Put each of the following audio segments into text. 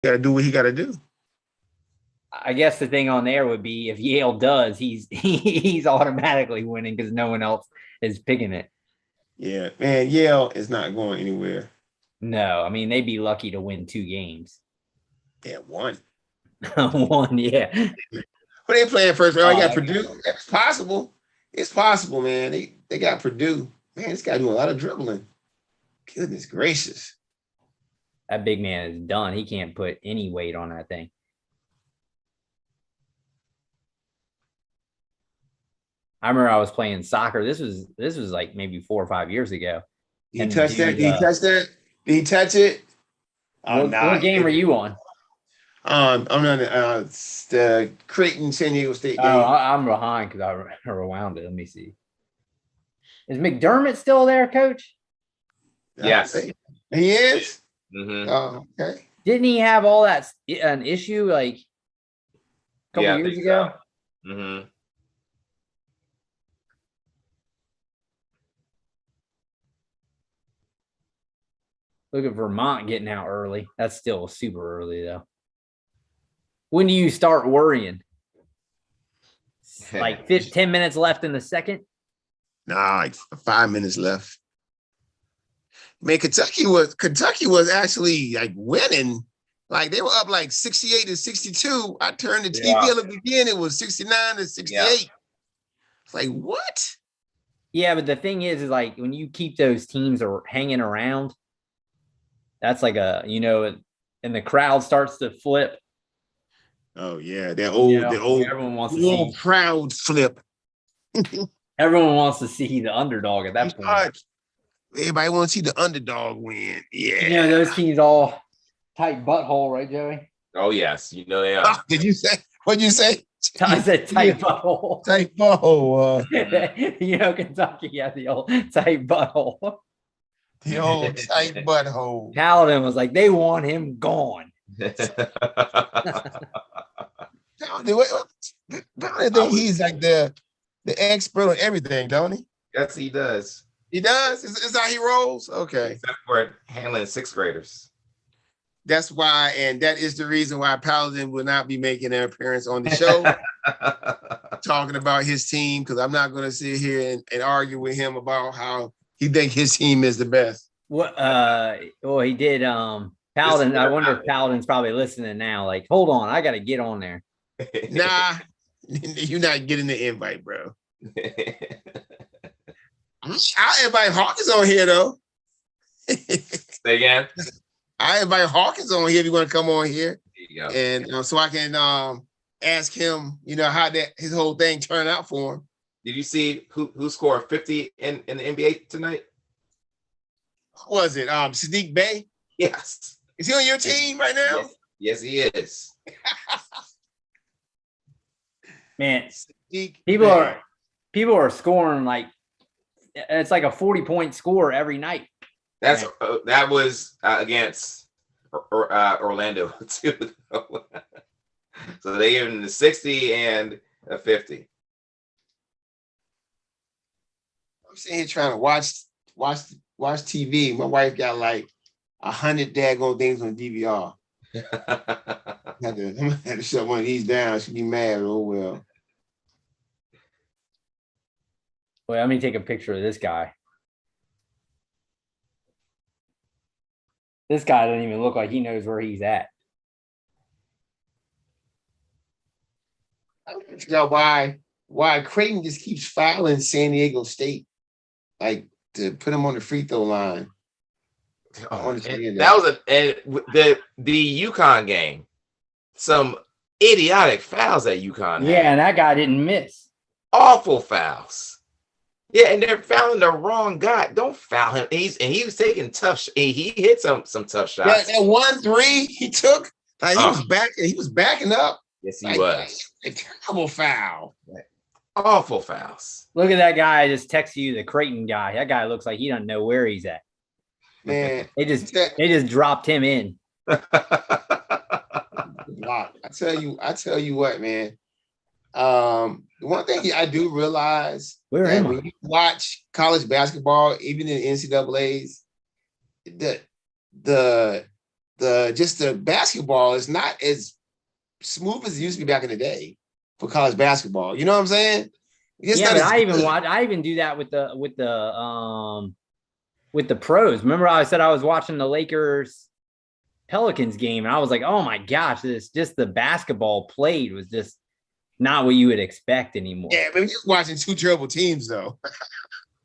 got to do what he got to do. I guess the thing on there would be if Yale does, he's automatically winning because no one else is picking it. Yeah, man, Yale is not going anywhere. No, I mean they'd be lucky to win 2 games. Yeah, one. One, yeah. But they playing first round. You got Okay. Purdue. It's possible. It's possible, man. They got Purdue. Man, this guy doing a lot of dribbling. Goodness gracious. That big man is done. He can't put any weight on that thing. I remember I was playing soccer. This was like maybe 4 or 5 years ago. Did he And touch that? dude, Did he touch that? Did he touch it? Oh, nah. what game are you on? I'm on the Creighton San Diego State Oh, game. I'm behind because I rewound it. Let me see. Is McDermott still there, coach? Yes. He is? Mm-hmm. Oh, okay. Didn't he have all that an issue like a couple years ago? So. Mm-hmm. Look at Vermont getting out early. That's still super early though. When do you start worrying? Like 10 minutes left in the second? Nah, like 5 minutes left. Man, Kentucky was actually like winning. Like they were up like 68-62. I turned the TV on again. It was 69-68. Yeah. It's like, what? Yeah, but the thing is like when you keep those teams are hanging around, that's like and the crowd starts to flip. Oh yeah, the old everyone wants to see crowd flip. Everyone wants to see the underdog at that point. Everybody wants to see the underdog win. Yeah. Those teams all tight butthole, right, Joey? Oh yes, they are. Oh, did you say? What'd you say? I said tight butthole. Tight butthole. Kentucky had the old tight butthole. The old tight butthole. Paladin was like, they want him gone. I think he's like the expert on everything, don't he? Yes, he does. He does? Is how he rolls? Okay. Except for handling sixth graders. That's why, and that is the reason why Paladin will not be making an appearance on the show talking about his team, because I'm not going to sit here and argue with him about how he think his team is the best. What? Well, he did. Paladin. I wonder if Paladin's probably listening now. Like, hold on, I got to get on there. Nah, you're not getting the invite, bro. I'll invite Hawkins on here though. Say again. I invite Hawkins on here if you want to come on here. There you go. And so I can ask him, how his whole thing turned out for him. Did you see who scored 50 in the NBA tonight? Who was it? Sadiq Bey? Yes. Is he on your team right now? Yes, he is. Man, people are scoring like it's like a 40-point score every night. That was against Orlando too. So they gave him the 60 and a 50. I'm sitting here trying to watch TV. My wife got like 100 daggone things on DVR. I'm gonna have to shut one of these down. She'll be mad. Oh well. Wait, let me take a picture of this guy. This guy doesn't even look like he knows where he's at. I don't know why Creighton just keeps fouling San Diego State, like to put him on the free throw line. That was the UConn game. Some idiotic fouls at UConn. Yeah, and that guy didn't miss. Awful fouls. Yeah, and they're fouling the wrong guy. Don't foul him. He was taking tough. He hit some tough shots. That 1-3 he took. Like he was backing up. Yes, he was. A terrible foul. Awful fouls. Look at that guy. I just texted you, the Creighton guy. That guy looks like he doesn't know where he's at. Man, they just dropped him in. I tell you what, man. One thing I do realize when you watch college basketball, even in NCAA's, the the basketball is not as smooth as it used to be back in the day for college basketball. You know what I'm saying? It's Yeah, not but as good. I even do that with the pros. Remember, I said I was watching the Lakers Pelicans game, and I was like, oh my gosh, the basketball played was just not what you would expect anymore. Yeah, but you're watching two terrible teams though.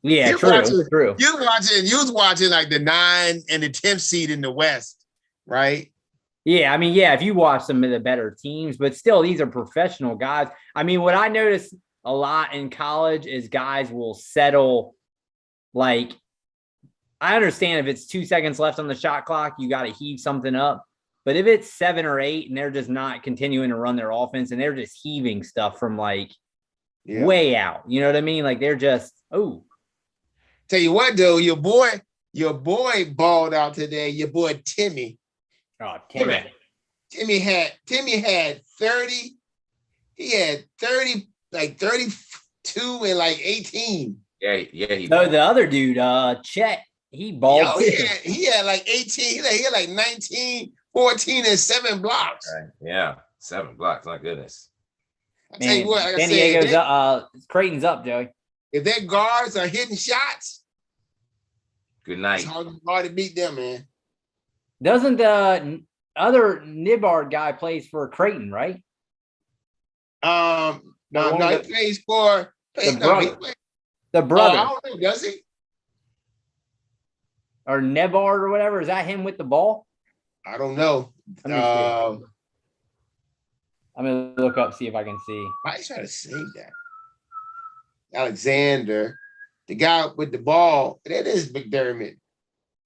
Yeah, You're true. You was watching like the 9 and the 10th seed in the West, right? Yeah, I mean, yeah, if you watch some of the better teams, but still, these are professional guys. I mean, what I notice a lot in college is guys will settle. Like, I understand if it's 2 seconds left on the shot clock, you got to heave something up. But if it's 7 or 8 and they're just not continuing to run their offense and they're just heaving stuff from like way out, you know what I mean? Like they're just, oh. Tell you what, though, your boy balled out today. Your boy Timmy. Oh, Timmy. Timmy had 30. He had 30, like 32 and like 18. Yeah. No, the other dude, Chet, he balled. He had like 18. He had like 19, 14, and 7 blocks. Right. Yeah, 7 blocks. My goodness. I tell you what, like San Diego's Creighton's up, Joey. If their guards are hitting shots, good night. It's hard to beat them, man. Doesn't the other Nibbard guy plays for Creighton, right? No, he plays for the brother. The brother. Oh, I don't know, does he? Or Nebard or whatever. Is that him with the ball? I don't know. I'm gonna look up, see if I can see. I try to save that. Alexander, the guy with the ball, that is McDermott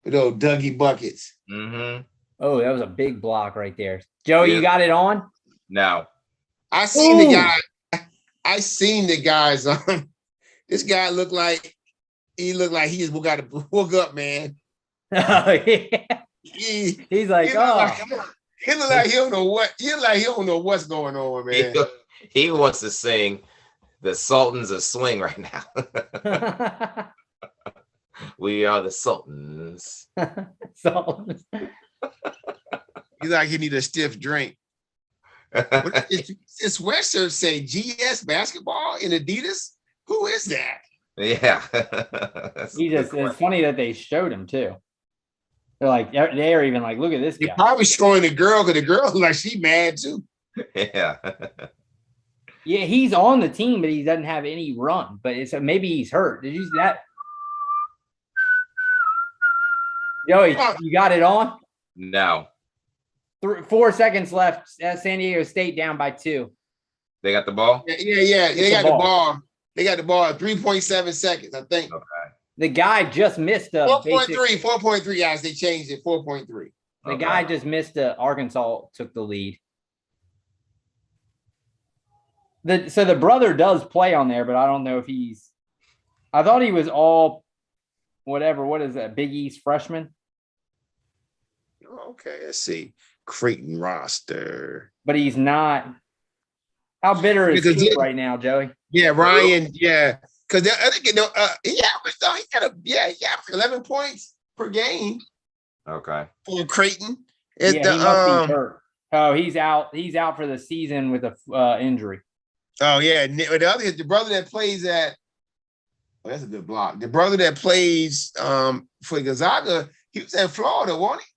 with those Dougie buckets. Mm-hmm. Oh, that was a big block right there. Joey, you got it on? No. I seen the guy. I seen the guys on. This guy looked like he just got to woke up, man. Oh, yeah. He's like, he look like he don't know what. He look like he don't know what's going on, man. He wants to sing the Sultans of Swing right now. We are the Sultans. Sultans. He's like he need a stiff drink. His sweatshirt say GS basketball in Adidas. Who is that? Yeah. It's funny that they showed him too. They're even like, look at this guy. They're probably showing the girl because the girl like she mad too. Yeah. Yeah, he's on the team, but he doesn't have any run. But maybe he's hurt. Did you see that? Joey, you got it on? No. 4 seconds left. San Diego State down by 2. They got the ball? Yeah. They got the ball. They got the ball at 3.7 seconds, I think. Okay. The guy just missed a 4.3, guys. They changed it. 4.3. The guy just missed Arkansas took the lead. So the brother does play on there, but I don't know if I thought he was all whatever. What is that? Big East freshman? Okay, let's see. Creighton roster. But he's not. How bitter is he right now, Joey? Yeah, Ryan. Yeah, because I think he averaged 11 points per game. Okay. For Creighton. He must be hurt. Oh, he's out. He's out for the season with a injury. Oh yeah, the brother that plays at. Oh, that's a good block. The brother that plays for Gonzaga, he was at Florida, wasn't he?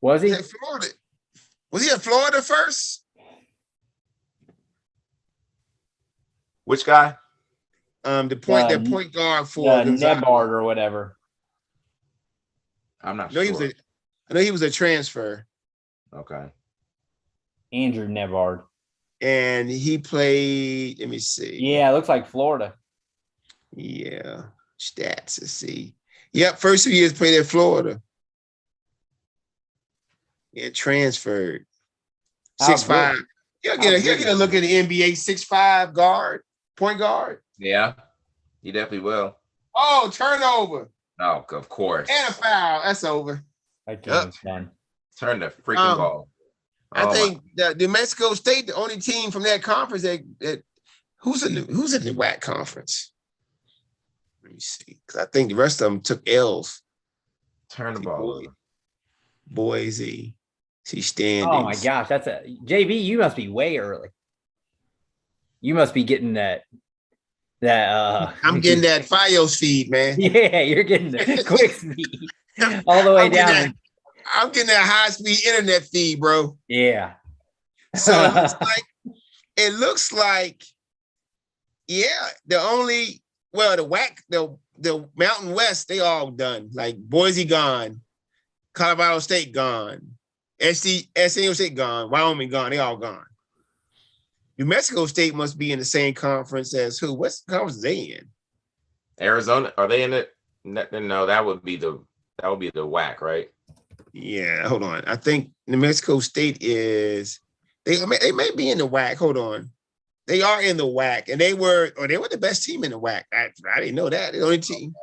Was he? At Florida. Was he at Florida first? Which guy? The point guard for Nebard or whatever. I'm not sure. I know he was a transfer. Okay. Andrew Nebard. And he played, let me see. Yeah, it looks like Florida. Yeah. Stats, let's see. Yep, first 2 years played at Florida. Yeah, transferred. 6'5". He'll get a look at the NBA 6'5" guard, point guard. Yeah, he definitely will. Oh, turnover. Oh, of course. And a foul. That's over. Done. Turn the freaking ball. I think that New Mexico State, the only team from that conference that who's in the WAC conference? Let me see, because I think the rest of them took L's. Turn the ball over. Boise. See Oh my standings. gosh, that's a JB. You must be way early. You must be getting that. I'm getting that FiOS feed, man. Yeah, you're getting the quick speed all the way down. I'm getting that high speed internet feed, bro. Yeah. So it looks like, yeah, the Mountain West, they all done. Like Boise gone, Colorado State gone, San Diego State gone, Wyoming gone, they all gone. New Mexico State must be in the same conference as who? What conference are they in? Arizona, are they in it? No, that would be the WAC, right? Yeah, hold on. I think New Mexico State is they may be in the WAC. Hold on. They are in the WAC, and they were the best team in the WAC. I didn't know that. The only team.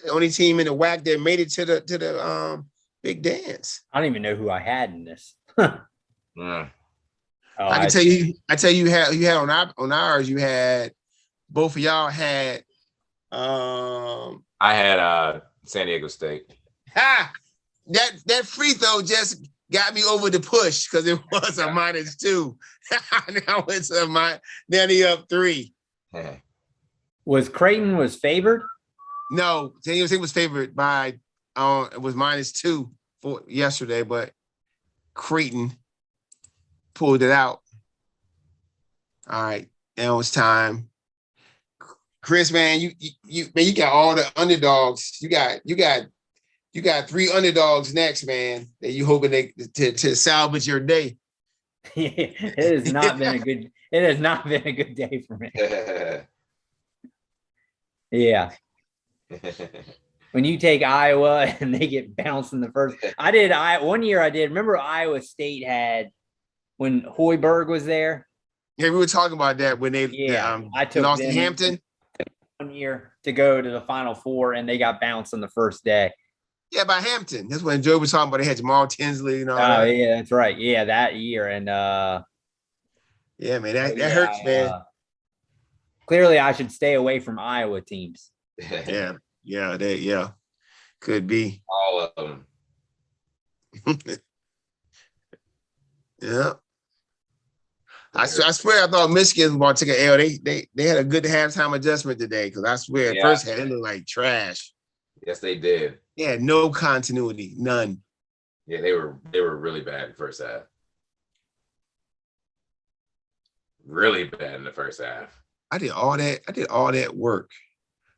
The only team in the WAC that made it to the big dance. I don't even know who I had in this. Mm. Oh, I can tell you. I tell you had on ours. You had both of y'all had. I had San Diego State. That free throw just got me over the push because it was a -2. Now it's now they up 3. Was Creighton was favored? No, San Diego State was favored by it was -2 for yesterday, but Creighton pulled it out. All right, now it's time. Chris, man, you got all the underdogs. You got 3 underdogs next, man. That you hoping to salvage your day. It has not been a good. It has not been a good day for me. Yeah. When you take Iowa and they get bounced in the first, one year. Remember Iowa State had when Hoiberg was there. Yeah, we were talking about that when they I took lost to Hampton. 1 year to go to the Final Four, and they got bounced on the first day. Yeah, by Hampton. That's when Joe was talking about. They had Jamal Tinsley and all that. Oh, yeah, that's right. Yeah, that year. And yeah, man, that hurts, man. Clearly, I should stay away from Iowa teams. Yeah, could be All of them. Yeah. I swear I thought Michigan was about to take an L. They had a good halftime adjustment today because I swear at first half it looked like trash. Yes, they did. They had no continuity, none. Yeah, they were really bad in the first half. Really bad in the first half. I did all that work.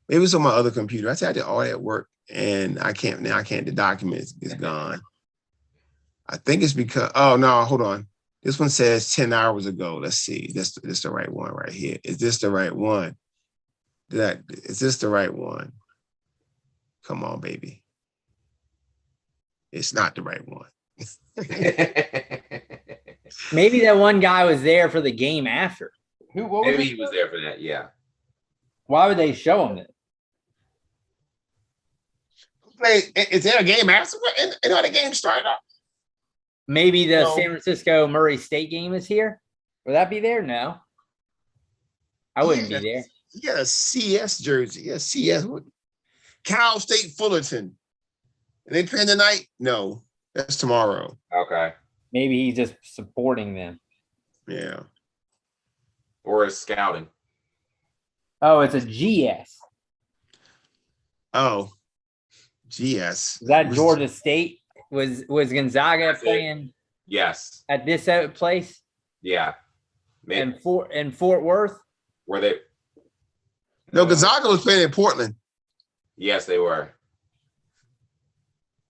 Maybe it was on my other computer. I did all that work and I can't. The document is gone. I think it's because, oh no, hold on. This one says 10 hours ago. Let's see. This the right one right here. Is this the right one? Is this the right one? Come on, baby. It's not the right one. Maybe that one guy was there for the game after. Maybe he was there for that, yeah. Why would they show him it? Is there a game after? You know how the game started off? Maybe the San Francisco Murray State game is here. Would that be there? No. I wouldn't be there. He got a CS jersey. Yeah, CS. Cal State Fullerton. Are they playing tonight? No, that's tomorrow. Okay. Maybe he's just supporting them. Yeah. Or is scouting. Oh, it's a GS. Oh, GS. Is that Georgia State? Was Gonzaga playing? Yes. At this place? Yeah. In Fort Worth? Were they? No, Gonzaga was playing in Portland. Yes, they were.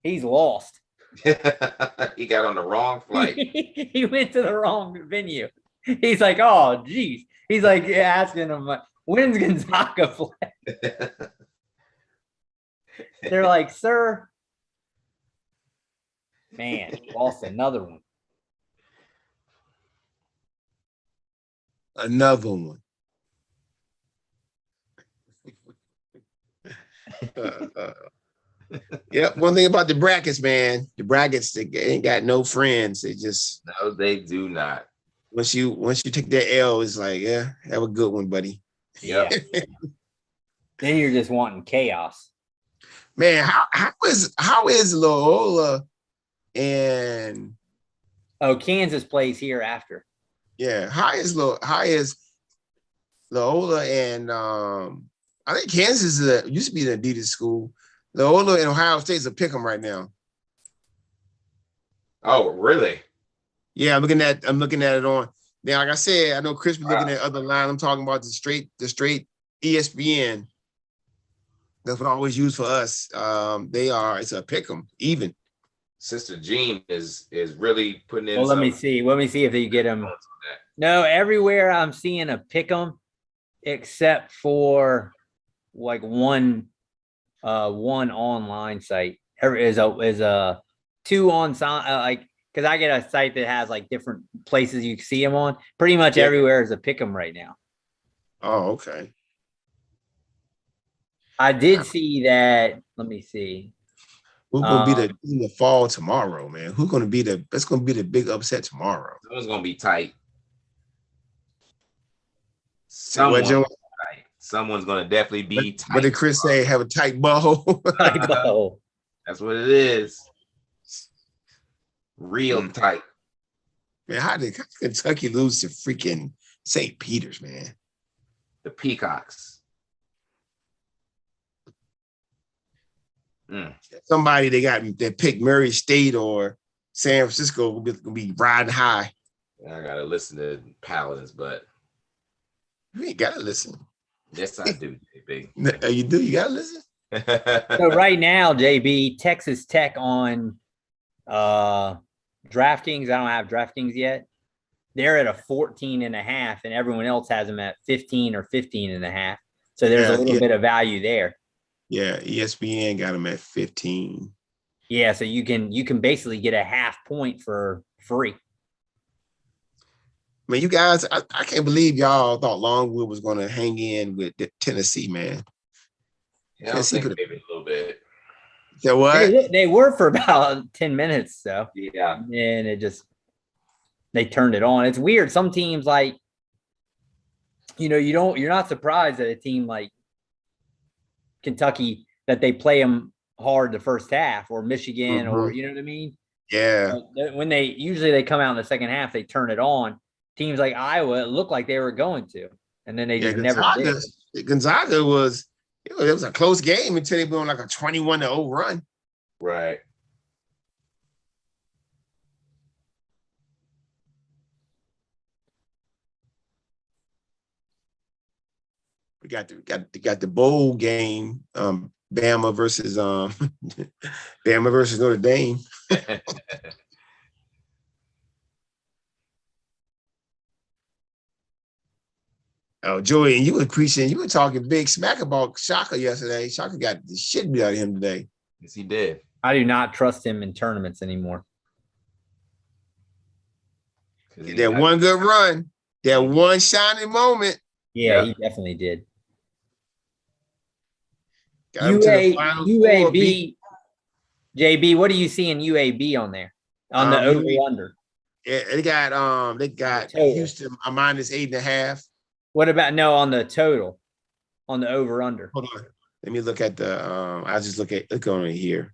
He's lost. He got on the wrong flight. He went to the wrong venue. He's like, oh, geez. He's like asking him, when's Gonzaga play? They're like, sir. Man, lost another one. Another one. Yep. One thing about the brackets, man. The brackets, they ain't got no friends. They just no, they do not. Once you take that L, it's like, yeah, have a good one, buddy. Yep. Then you're just wanting chaos. Man, how is Loyola and Kansas plays here after. yeah, how is Loyola and I think Kansas used to be an Adidas school. Loyola and Ohio State's a pick 'em right now. Oh, really? Yeah, I'm looking at it on now. Like I said, I know Chris be looking at other line. I'm talking about the straight ESPN. That's what I always use for us. It's a pick 'em even. Sister Jean is really putting in. Well, let me see. Let me see if they get them. No, everywhere I'm seeing a pick 'em, except for like one online site. Is a two on like because I get a site that has like different places you can see them on. Pretty much everywhere is a pick 'em right now. Oh, okay. I did see that. Let me see. Who's gonna be in the fall tomorrow, man? Who's gonna be that's gonna be the big upset tomorrow? Someone's gonna be tight. Someone's gonna definitely be tight. What did Chris say? Have a tight butthole. Tight butthole. That's what it is. Real tight. Man, how did Kentucky lose to freaking St. Peter's, man? The Peacocks. Somebody they picked Murray State or San Francisco will be riding high. I gotta listen to Paladins, but you ain't gotta listen. Yes, I do, JB. You do. You gotta listen. So right now, JB, Texas Tech on DraftKings. I don't have DraftKings yet. They're at a 14.5, and everyone else has them at 15 or 15.5. So there's a little bit of value there. Yeah, ESPN got them at 15. Yeah, so you can basically get a half point for free. Man, you guys, I can't believe y'all thought Longwood was going to hang in with Tennessee, man. Yeah, I think maybe a little bit. So what? They were for about 10 minutes, so yeah. And they turned it on. It's weird. Some teams like, you're not surprised that a team like Kentucky that they play them hard the first half, or Michigan, or you know what I mean? Yeah. When they come out in the second half, they turn it on. Teams like Iowa, it looked like they were going to, and then they just never did. Gonzaga it was a close game until they went on like a 21-0 run. Right. We got the bowl game, Bama versus Notre Dame. Oh, Joey, and you were talking big smack about Shaka yesterday. Shaka got the shit beat out of him today. Yes, he did. I do not trust him in tournaments anymore. That one good run, that one shining moment. Yeah, he definitely did. UAB, JB, what do you see in UAB on there? On the over under? Yeah, they got Houston a minus 8.5. What about on the total? On the over under? Hold on. Let me look at the I'll just look on it here.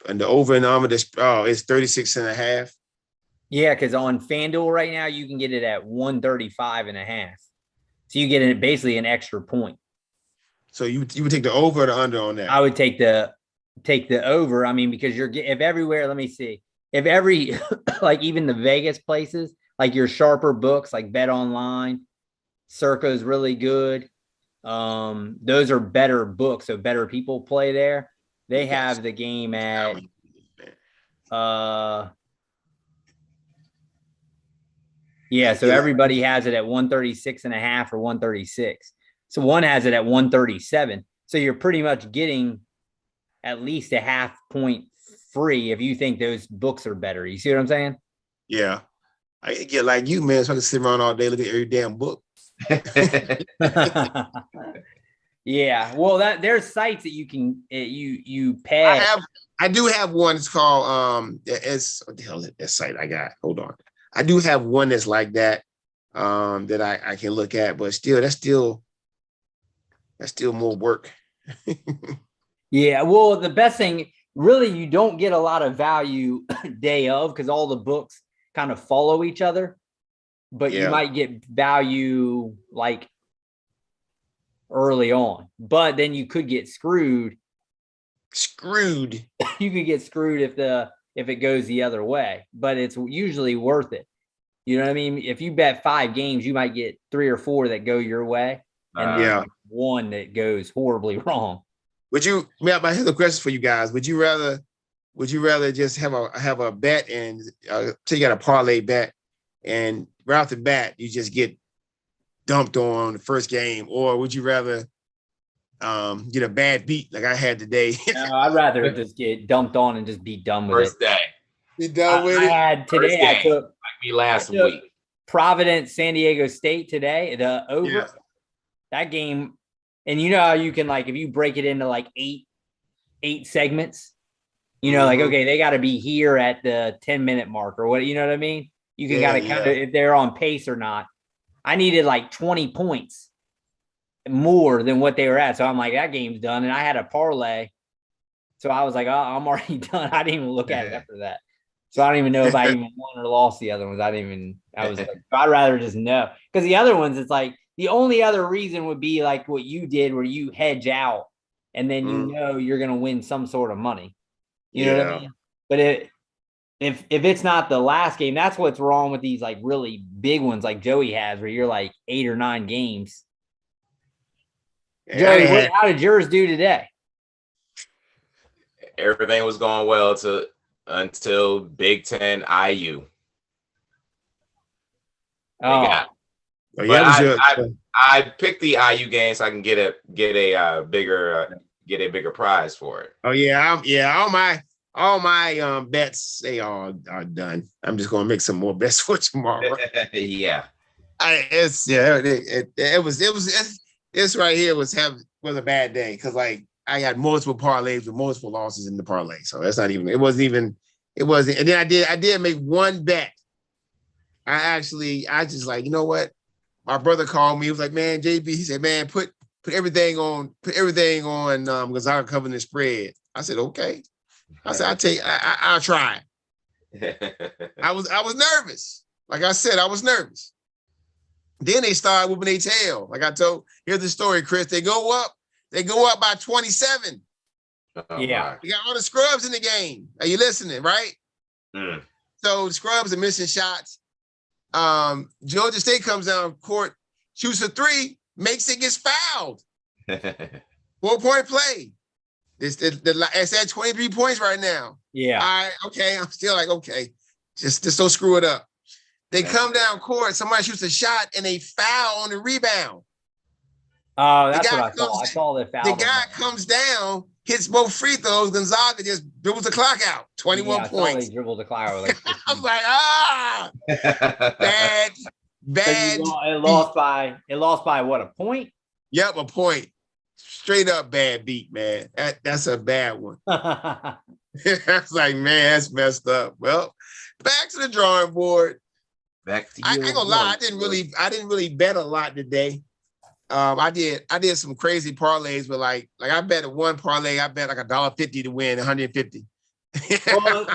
And the over and under it's 36.5. Yeah, because on FanDuel right now you can get it at 135.5. So you get basically an extra point. So you would take the over or the under on that? I would take the over. I mean, because if everywhere, let me see. If every like even the Vegas places, like your sharper books like Bet Online, Circa is really good. Those are better books, so better people play there. They have the game at so everybody has it at 136.5 or 136. So one has it at 137. So you're pretty much getting at least a half point free if you think those books are better. You see what I'm saying? Yeah. I get like you, man, so I can sit around all day looking at every damn book. Yeah. Well, there's sites that you can you pay. I do have one. It's called what the hell is that site I got? Hold on. I do have one that's like that that I can look at, but still that's still more work. Yeah, well, the best thing, really, you don't get a lot of value day of because all the books kind of follow each other, but you might get value like early on. But then you could get screwed. You could get screwed if it goes the other way, but it's usually worth it. You know what I mean? If you bet 5 games, you might get 3 or 4 that go your way, and then one that goes horribly wrong. Here's a question for you guys. Would you rather just have a bet and take out a parlay bet, and right off the bat you just get dumped on the first game, or would you rather get a bad beat like I had today? No, I'd rather just get dumped on and just be done with First it. day. Be done with it. I had today. I took like me last week. Providence, San Diego State today. The over that game, and you know how you can, like, if you break it into like eight segments, you know, like, okay, they got to be here at the 10-minute mark or what, you know what I mean? You can kind of if they're on pace or not. I needed like 20 points more than what they were at, so I'm like, that game's done, and I had a parlay, so I was like, oh, I'm already done. I didn't even look at it after that. So I don't even know if I even won or lost the other ones. I was like, I'd rather just know. Because the other ones, it's like the only other reason would be like what you did where you hedge out and then you know you're going to win some sort of money. You know what I mean? But if it's not the last game, that's what's wrong with these like really big ones like Joey has where you're like 8 or 9 games. Joey, how did yours do today? Everything was going well until Big Ten IU. I picked the IU game so I can get a bigger prize for it. Oh yeah, all my bets are done. I'm just gonna make some more bets for tomorrow. This right here was a bad day because like I had multiple parlays with multiple losses in the parlay. So that's not even, it wasn't. And then I did make one bet. I just like, you know what? My brother called me. He was like, man, JB, he said, man, put everything on Gonzaga covering the spread. I said, okay. I said, I'll try. I was nervous. Like I said, I was nervous. Then they started whooping their tail. Like I told, here's the story, Chris. They go up by 27. Yeah. We got all the scrubs in the game. Are you listening, right? So the scrubs are missing shots. Georgia State comes down court, shoots a 3, makes it, gets fouled. 4-point play. It's at 23 points right now. Yeah. All right, okay. I'm still like, okay, just don't screw it up. They come down court, somebody shoots a shot, and they foul on the rebound. Oh, that's what I saw. I saw the foul. The guy comes down, hits both free throws. Gonzaga just dribbles the clock out. 21 points. They dribbled the clock out. Like I'm like, bad. So it lost by what, a point? Yep, a point. Straight up bad beat, man. That's a bad one. I was like, man, that's messed up. Well, back to the drawing board. I ain't gonna lie, I didn't really bet a lot today. I did some crazy parlays, but like I bet one parlay, I bet like $1.50 to win 150. Well,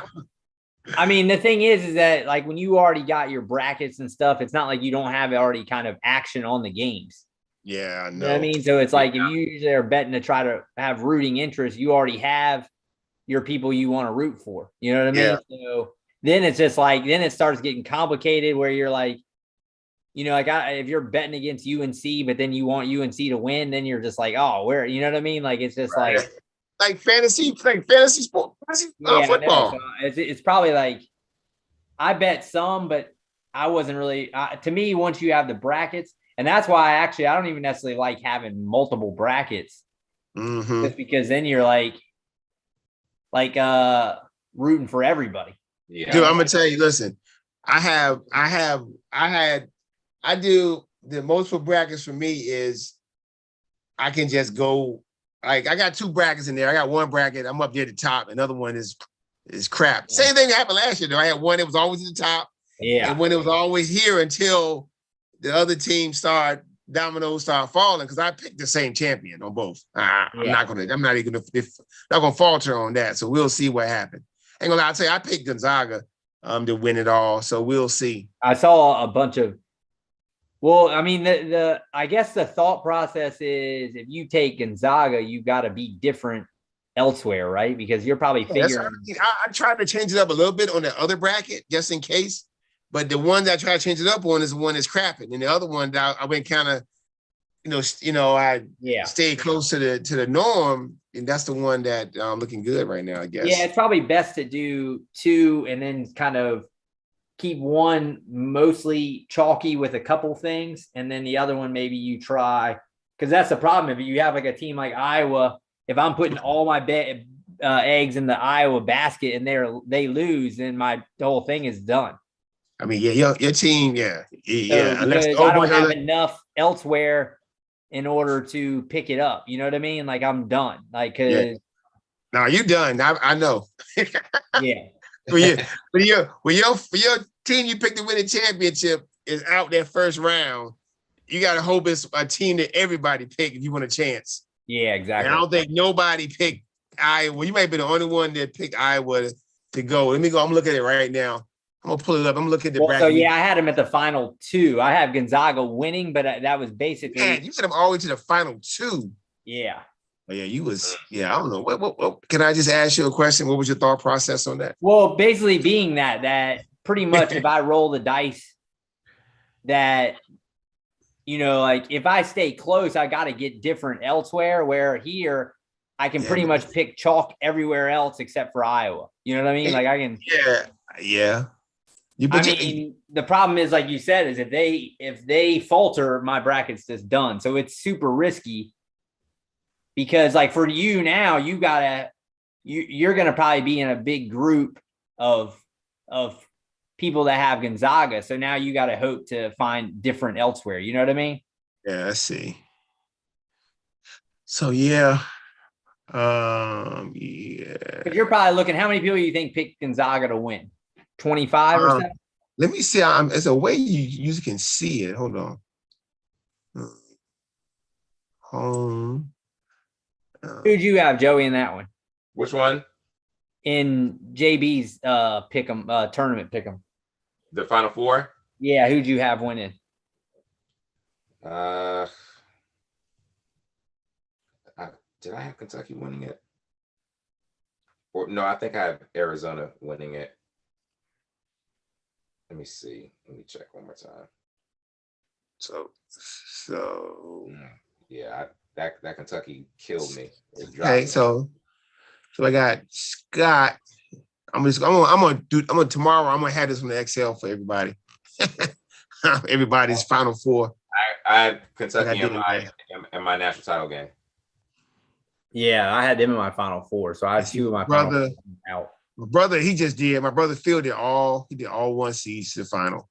I mean, the thing is that like when you already got your brackets and stuff, it's not like you don't have already kind of action on the games. Yeah, I know. You know what I mean? So it's like if you usually are betting to try to have rooting interest, you already have your people you want to root for. You know what I mean? Yeah. So then it's just like, then it starts getting complicated where you're like, you know, like if you're betting against UNC, but then you want UNC to win, then you're just like, oh, where, you know what I mean? Like, it's just like fantasy sport, football. So it's probably like, I bet some, but I wasn't really, to me, once you have the brackets, and that's why I don't even necessarily like having multiple brackets, just because then you're like rooting for everybody. Yeah. Dude, I'm gonna tell you, listen, I do the multiple brackets for me is I can just go, like I got 2 brackets in there. I got one bracket, I'm up there at the top. Another one is crap. Yeah. Same thing happened last year though. I had one that was always at the top. Yeah. And when it was always here until the other team started dominoes start falling because I picked the same champion on both. I'm not even gonna falter on that. So we'll see what happens. Ain't gonna lie, I'll tell you, I picked Gonzaga to win it all. So we'll see. I saw a bunch of. Well, I mean, I guess the thought process is if you take Gonzaga, you got to be different elsewhere, right? Because you're probably figuring. I tried to change it up a little bit on the other bracket just in case, but the one that I tried to change it up on is the one that's crapping, and the other one that I went kind of, I stayed close to the norm, and that's the one that looking good right now, I guess. Yeah, it's probably best to do two and then kind of keep one mostly chalky with a couple things, and then the other one maybe you try, because that's the problem. If you have like a team like Iowa, if I'm putting all my eggs in the Iowa basket and they lose, then the whole thing is done. I mean, your team, yeah. Unless I don't have enough elsewhere in order to pick it up. You know what I mean? Like I'm done. Like, cause no, you done. I know. Yeah. For your team you picked to win the championship is out that first round, you got to hope it's a team that everybody picked if you want a chance. Yeah, exactly. And I don't think nobody picked Iowa. You might be the only one that picked Iowa to go. Let me go. I'm looking at it right now. I'm gonna pull it up. I'm looking at the bracket. So yeah, I had him at the final two. I have Gonzaga winning, but that was basically. Man, you said him all the way to the final two. Yeah. Oh, yeah, you was. Yeah, I don't know. What? Can I just ask you a question? What was your thought process on that? Well, basically being that pretty much if I roll the dice, that like if I stay close, I got to get different elsewhere. Where here, I can pretty much pick chalk everywhere else except for Iowa. You know what I mean? Like I can. Yeah. The problem is, like you said, is if they falter, my bracket's just done. So it's super risky because, like, for you now, you're gonna probably be in a big group of people that have Gonzaga. So now you got to hope to find different elsewhere. You know what I mean? Yeah, I see. So yeah. But you're probably looking. How many people you think picked Gonzaga to win? 25 or so? Let me see. It's a way you can see it. Hold on. Home. Who'd you have, Joey, in that one? Which one? In JB's tournament pick'em. The Final Four? Yeah, who'd you have winning? Did I have Kentucky winning it? Or no, I think I have Arizona winning it. Let me see. Let me check one more time. So yeah, that Kentucky killed me. Okay, so I got Scott. Tomorrow I'm gonna have this on the Excel for everybody. Everybody's Final Four. I had Kentucky in my national title game. Yeah, I had them in my Final Four, so I had two of my final out. My brother, he just did. My brother Phil did all one seeds to the final.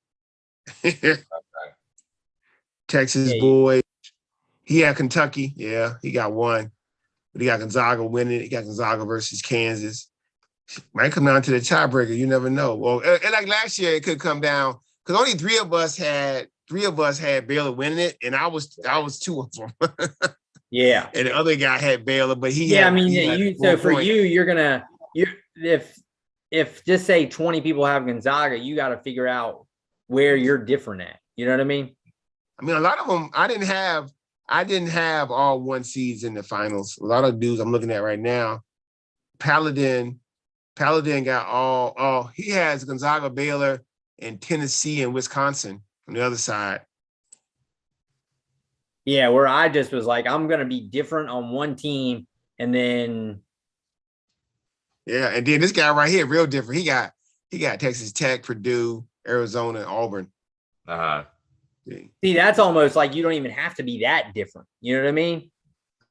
Texas boy. He had Kentucky. Yeah, he got one. But he got Gonzaga winning. He got Gonzaga versus Kansas. Might come down to the tiebreaker. You never know. Well, and like last year, it could come down because only three of us had Baylor winning it, and I was two of them. Yeah, and the other guy had Baylor, but he if just say 20 people have Gonzaga, you got to figure out where you're different at. You know what I mean? I mean, a lot of them I didn't have all one seeds in the finals. A lot of dudes I'm looking at right now. Paladin got all he has Gonzaga, Baylor, and Tennessee and Wisconsin on the other side. Yeah, where I just was like, I'm gonna be different on one team, and then and then this guy right here, real different. He got Texas Tech, Purdue, Arizona, and Auburn. See, that's almost like you don't even have to be that different. You know what I mean?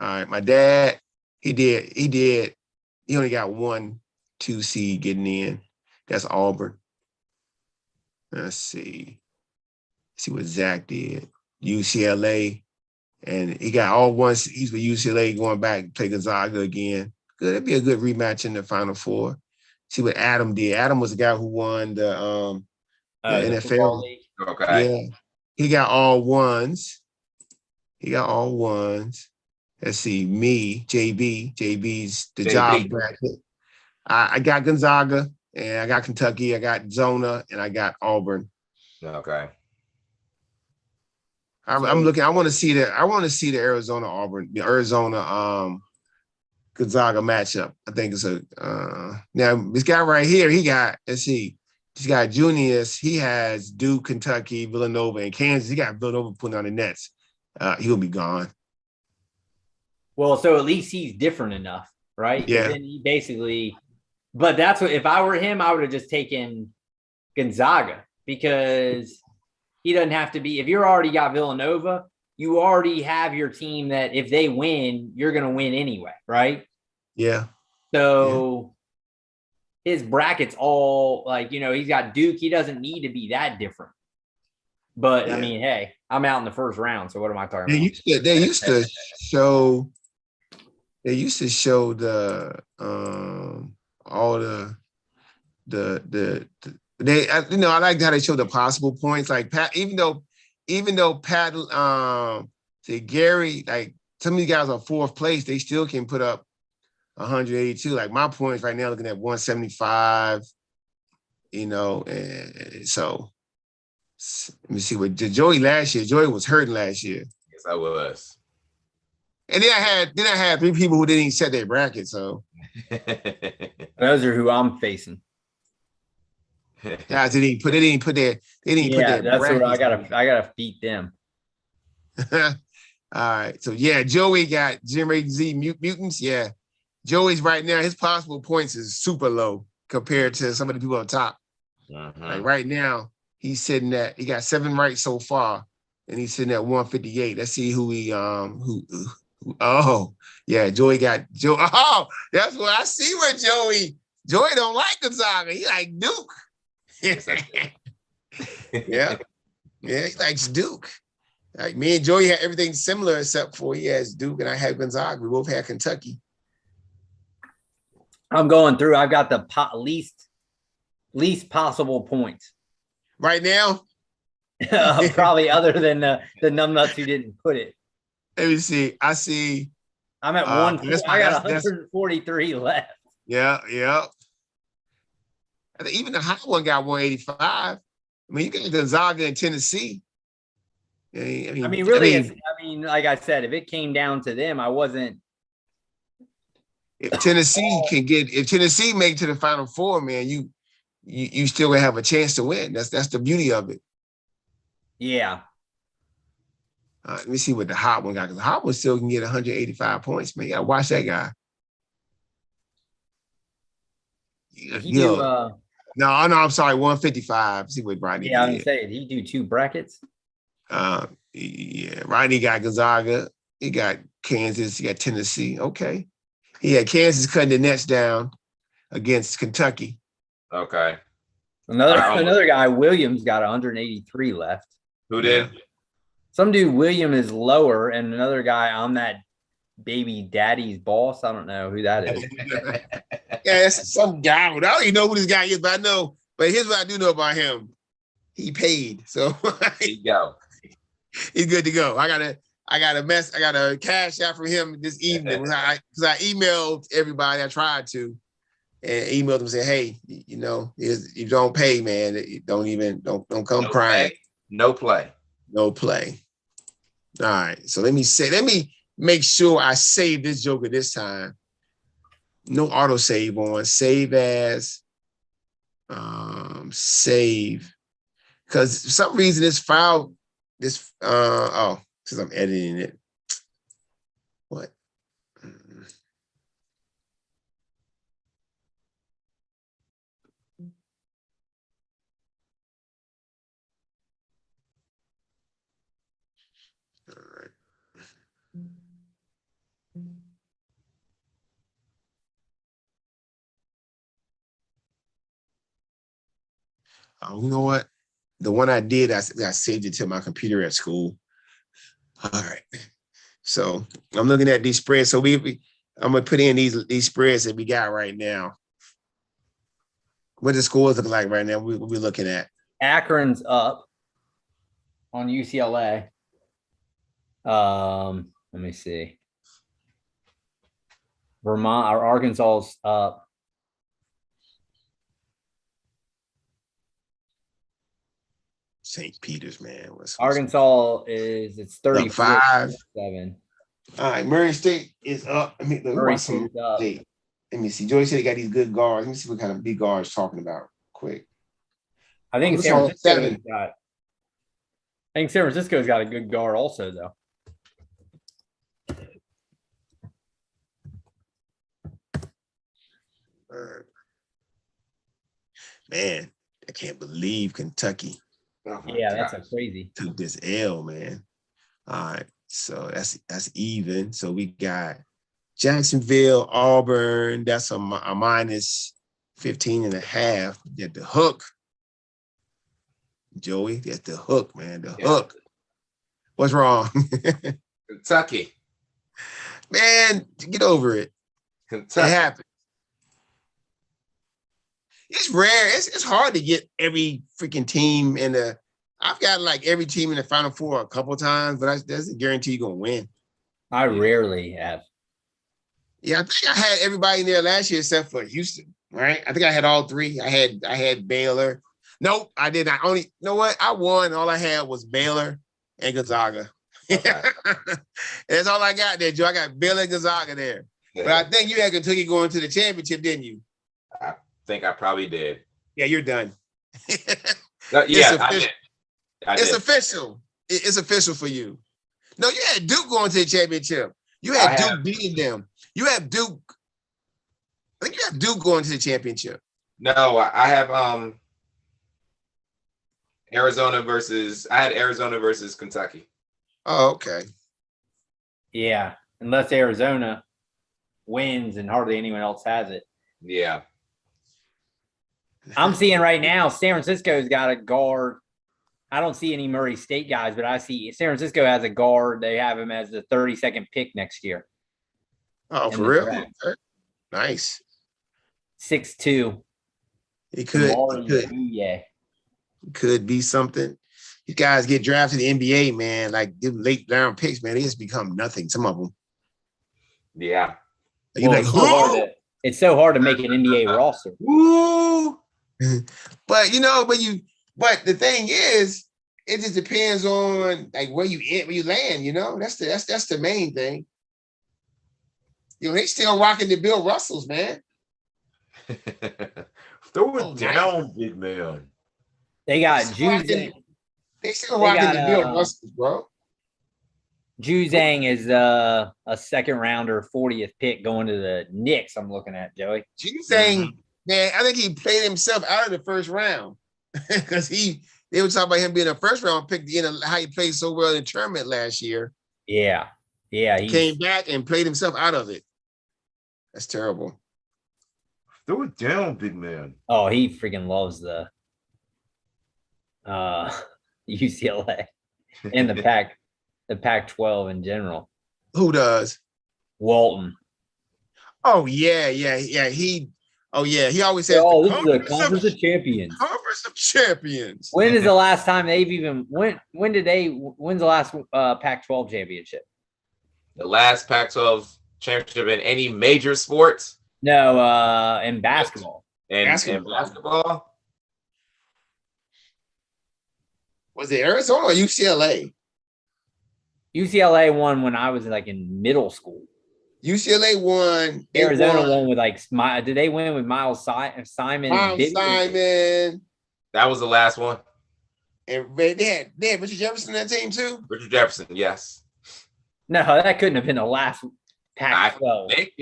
All right, my dad, he only got 1-2 seed getting in. That's Auburn. Let's see what Zach did. UCLA. And he got all one. He's with UCLA going back to play Gonzaga again. Good. It'd be a good rematch in the Final Four. See what Adam did. Adam was the guy who won the NFL. Okay. Yeah. He got all ones. He got all ones. Let's see, me, JB. JB's the JB. job bracket. I got Gonzaga, and I got Kentucky. I got Zona, and I got Auburn. Okay. I'm looking. I want to see the Arizona Auburn, the Arizona Gonzaga matchup. I think it's a now this guy right here. He got, let's see, he's got Junius. He has Duke, Kentucky, Villanova, and Kansas. He got Villanova putting on the nets. He'll be gone. Well, so at least he's different enough, right? Yeah. Then he basically, but that's what, if I were him, I would have just taken Gonzaga, because he doesn't have to be, if you're already got Villanova, you already have your team that if they win, you're going to win anyway, right? Yeah. So his bracket's all like, he's got Duke. He doesn't need to be that different. But I mean, hey, I'm out in the first round. So what am I talking about? They used to show the all the they, I like how they show the possible points. Like Pat, even though Pat say Gary, like some of these guys are fourth place, they still can put up 182. Like my points right now looking at 175, and so let me see what Joey last year. Joey was hurting last year. Yes, I was. And then I had three people who didn't even set their bracket. So those are who I'm facing. Guys, they didn't put their that's brackets. what I gotta beat them. All right. So yeah, Joey got Generation Z mutants. Yeah. Joey's right now, his possible points is super low compared to some of the people on top. Like right now, he got 7 right so far, and he's sitting at 158. Let's see who he oh yeah, Joey got Joe. Oh, that's what I see where Joey don't like Gonzaga. He like Duke. Yeah, he likes Duke. Like me and Joey had everything similar except for he has Duke and I had Gonzaga. We both had Kentucky. I'm going through. I've got the least possible points right now. Probably other than the numbnuts who didn't put it. Let me see. I see. I'm at one. I got 143 left. Yeah. I think even the high one got 185. I mean, you got Gonzaga in Tennessee. I mean, like I said, if it came down to them, I wasn't. If Tennessee make it to the Final Four, man, you still gonna have a chance to win. That's the beauty of it. Yeah. Let me see what the hot one got, because the hot one still can get 185 points, man. You gotta watch that guy. No, I'm sorry, 155. See what Rodney did. I was gonna say, did he do 2 brackets? Yeah, Rodney got Gonzaga. He got Kansas. He got Tennessee. Okay. He had Kansas cutting the nets down against Kentucky. Okay. Another guy, Williams, got 183 left. Who did? Some dude, William, is lower, and another guy on that baby daddy's boss. I don't know who that is. Yeah, that's some guy. I don't even know who this guy is, but I know. But here's what I do know about him: he paid, so there you go. He's good to go. I got a cash out from him this evening because I emailed everybody. I tried to, and emailed them and said, "Hey, if you don't pay, man, don't come crying. No play. All right. So let me make sure I save this joker this time. No auto save on. Save as save. Because for some reason this file, since I'm editing it. What? All right. You know what? The one I did, I saved it to my computer at school. All right. So I'm looking at these spreads. So I'm gonna put in these spreads that we got right now. What the scores look like right now? We're looking at. Akron's up on UCLA. Let me see. Vermont or Arkansas's up. St. Peter's, man. Arkansas it's 35. 7. All right, Murray State is up. I mean, Murray State's up. State. Let me see. Joey said they got these good guards. Let me see what kind of big guards talking about. Quick. I think Oh, San Francisco's got a good guard also, though. Man, I can't believe Kentucky. Oh Yeah, that's a crazy. Took this L, man. All right, so that's even. So we got Jacksonville, Auburn. That's a minus 15.5. Get the hook. Joey, that's the hook, man. The hook. What's wrong? Kentucky. Man, get over it. Kentucky. It happened. It's rare. It's hard to get every freaking team in the. I've got like every team in the Final Four a couple times, but that doesn't guarantee you're gonna win. I rarely have. Yeah, I think I had everybody in there last year except for Houston, right? I think I had all three. I had Baylor. Nope, I did not. Only, you know what? I won. All I had was Baylor and Gonzaga. Okay. That's all I got there, Joe. I got Baylor and Gonzaga there. But I think you had Kentucky going to the championship, didn't you? I think I probably did. Yeah, you're done. It's official. It's official for you. No, you had Duke going to the championship. You had Duke beating them. You have Duke. I think you have Duke going to the championship. No, I have Arizona versus Kentucky. Oh, okay. Yeah, unless Arizona wins and hardly anyone else has it. Yeah. I'm seeing right now San Francisco's got a guard. I don't see any Murray State guys, but I see San Francisco has a guard. They have him as the 32nd pick next year. Oh, for real? Okay. Nice. 6'2". He could be something. These guys get drafted in the NBA, man. Like late round picks, man. They just become nothing. Some of them. Yeah. It's so hard to make an NBA roster. Woo! But the thing is, it just depends on like where you land. That's the main thing. They still rocking the Bill Russells, man. Throw it down, big man. They got Juzang. They still rocking the Bill Russells, bro. Juzang is a second rounder, 40th pick going to the Knicks. I'm looking at Joey. Juzang, man, I think he played himself out of the first round because they were talking about him being a first round pick. How he played so well in the tournament last year. Yeah. He came back and played himself out of it. That's terrible. Throw it down, big man. Oh, he freaking loves the UCLA and the Pac-12 in general. Who does? Walton. Oh yeah. He always says, "Oh, this is a conference of champions." Conference of champions. When is the last time they've even when's the last Pac-12 championship? The last Pac-12 championship in any major sports? No, in basketball. In basketball? Was it Arizona or UCLA? UCLA won when I was like in middle school. UCLA won. Arizona won with did they win with Miles Simon? Simon. That was the last one. And they had Richard Jefferson on that team too? Richard Jefferson, yes. No, that couldn't have been the last Pac-12. I think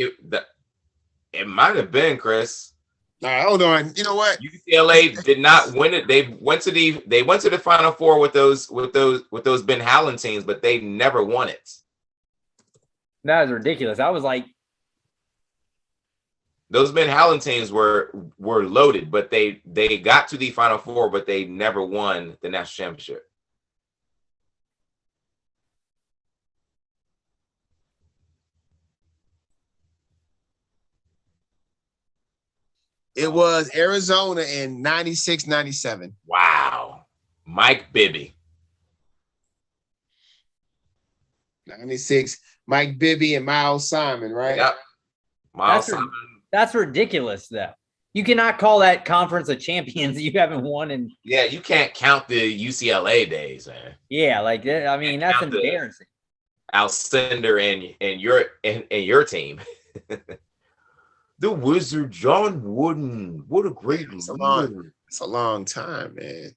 it might have been, Chris. All right, hold on. You know what? UCLA did not win it. They went to the Final Four with those Ben Howland teams, but they never won it. That was ridiculous. I was like, those Ben Howland teams were loaded, but they got to the Final Four, but they never won the national championship. It was Arizona in 96, 97. Wow. Mike Bibby. 96, Mike Bibby and Miles Simon, right? Yep. Miles Simon. That's ridiculous, though. You cannot call that conference of champions. You haven't won in. Yeah, you can't count the UCLA days, man. Yeah, like I mean, that's embarrassing. Alcindor and your team. The Wizard, John Wooden. What a great it's a long time, man.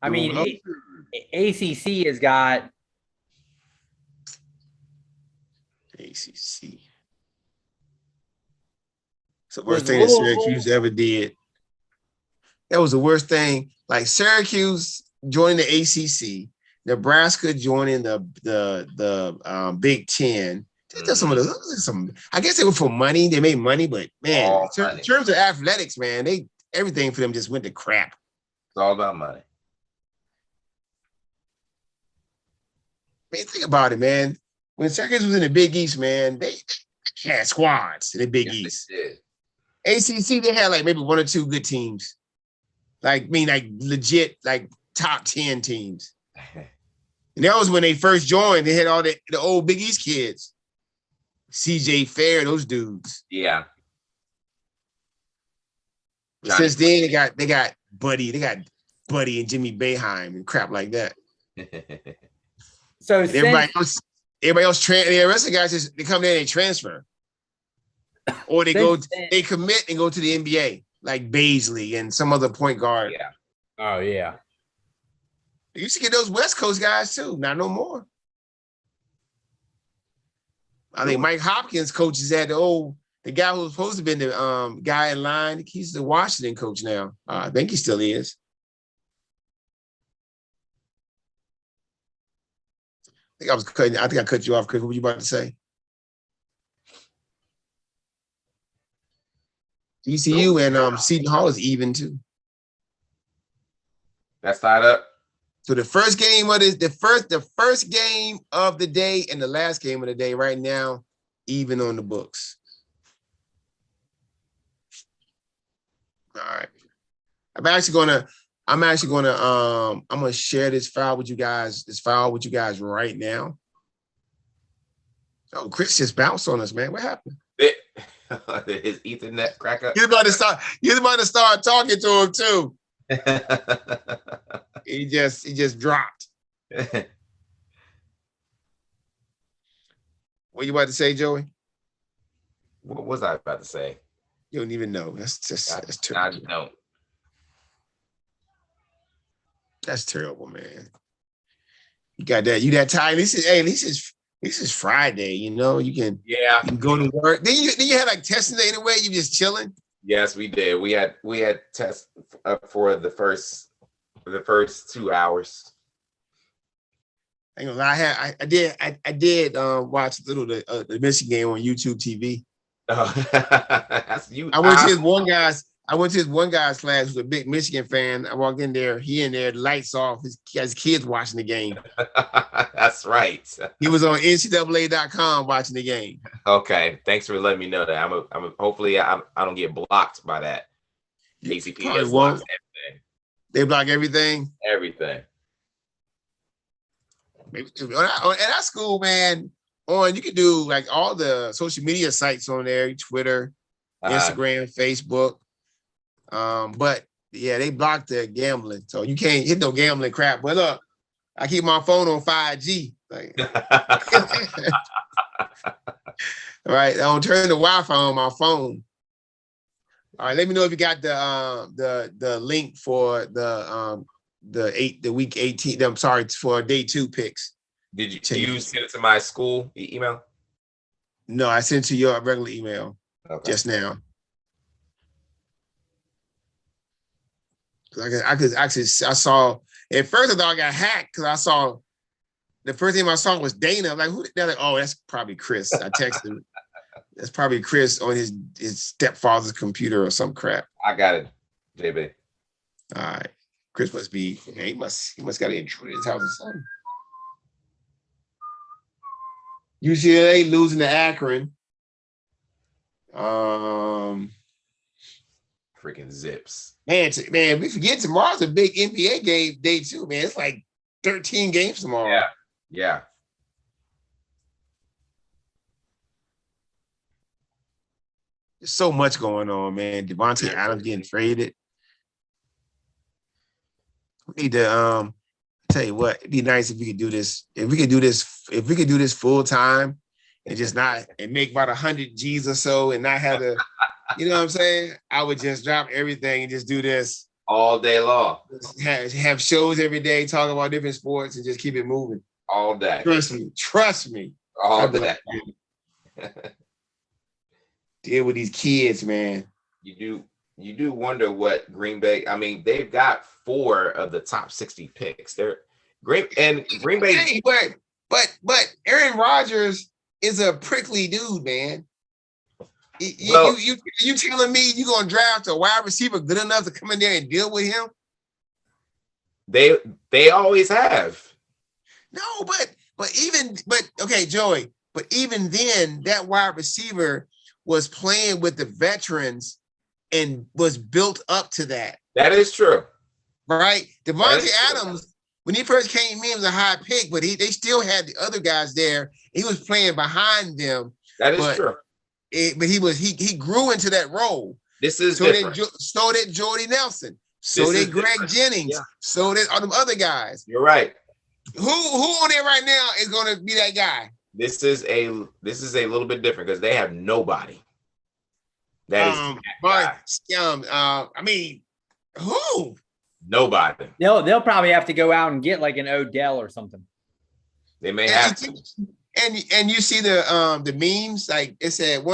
I mean, ACC has got ACC. It's the worst thing that Syracuse ever did. That was the worst thing. Like Syracuse joining the ACC, Nebraska joining the Big Ten. Some of those, I guess they were for money. They made money, but man, in terms of athletics, man, everything for them just went to crap. It's all about money. Man, think about it, man. When Syracuse was in the Big East, man, they had squads in the Big East. ACC, they had like maybe one or two good teams. Like legit, like top 10 teams. And that was when they first joined. They had all the old Big East kids. CJ Fair, those dudes. Yeah. Since then, they got Buddy and Jimmy Boeheim and crap like that. So everybody else, the rest of the guys they come in and transfer, or they commit and go to the NBA like Baisley and some other point guard. Yeah. Oh yeah. You used to get those West Coast guys too. Not no more. I think Mike Hopkins coaches at the guy who was supposed to be the guy in line. He's the Washington coach now. I think he still is. I think I cut you off, Chris. What were you about to say? ECU and Seton Hall is even too. That's tied up. So the first game of the first game of the day and the last game of the day right now, even on the books. All right. I'm gonna share this file with you guys right now. Oh, Chris just bounced on us, man. What happened? His Ethernet crack up. You're about to start talking to him too. He just dropped. What you about to say, Joey? What was I about to say? You don't even know. That's terrible. I don't. That's terrible, man. You got that. You that tired? This is Friday. You know you can go to work. Then you had like testing day anyway. You just chilling. Yes, we did. We had tests for the first 2 hours. I ain't gonna lie. I did watch a little the Michigan game on YouTube TV. That's you. I went to his one guy's class who's a big Michigan fan. I walked in there, the lights off. His kids watching the game. That's right. He was on NCAA.com watching the game. Okay, thanks for letting me know that. I'm hopefully I don't get blocked by that. ACP blocks everything. They block everything. Everything. Maybe at our school, man. You can do like all the social media sites on there, Twitter, Instagram, Facebook. But yeah, they blocked the gambling. So you can't hit no gambling crap. But look, I keep my phone on 5G. Like, all right, I don't turn the Wi-Fi on my phone. All right, let me know if you got the link for the week 18. I'm sorry, for day 2 picks. Did you send it to my school email? No, I sent it to your regular email just now. I saw at first I thought I got hacked because I saw the first name I saw was Dana. I'm like, who? They're like, oh, that's probably Chris. I texted him. That's probably Chris on his stepfather's computer or some crap. I got it, JB. All right. Chris must be, he must got an intruder in his house or something. UCLA losing to Akron. Freaking zips. Man, we forget tomorrow's a big NBA game day too, man. It's like 13 games tomorrow. Yeah. Yeah. There's so much going on, man. Devontae Adams getting traded. We need to tell you what, it'd be nice if we could do this. If we could do this full time and just not and make about 100 G's or so and not have to, you know what I'm saying? I would just drop everything and just do this all day long. Have shows every day, talk about different sports and just keep it moving. All day. Trust me. All day. Deal with these kids, man. You do wonder what Green Bay. I mean, they've got 4 of the top 60 picks. They're great, and Green Bay. Hey, but Aaron Rodgers is a prickly dude, man. You telling me you gonna draft a wide receiver good enough to come in there and deal with him? They always have. No, but okay, Joey. But even then, that wide receiver was playing with the veterans and was built up to that. That is true. Right? Devontae Adams, when he first came in, was a high pick, but they still had the other guys there. He was playing behind them. That is true. But he grew into that role. This is so different. So did Jordy Nelson. So did Greg Jennings. Yeah. So did all them other guys. You're right. Who on there right now is going to be that guy? This is a little bit different because they have nobody. That I mean, who? Nobody. They'll probably have to go out and get like an Odell or something. They may have to. And you see the memes, like it said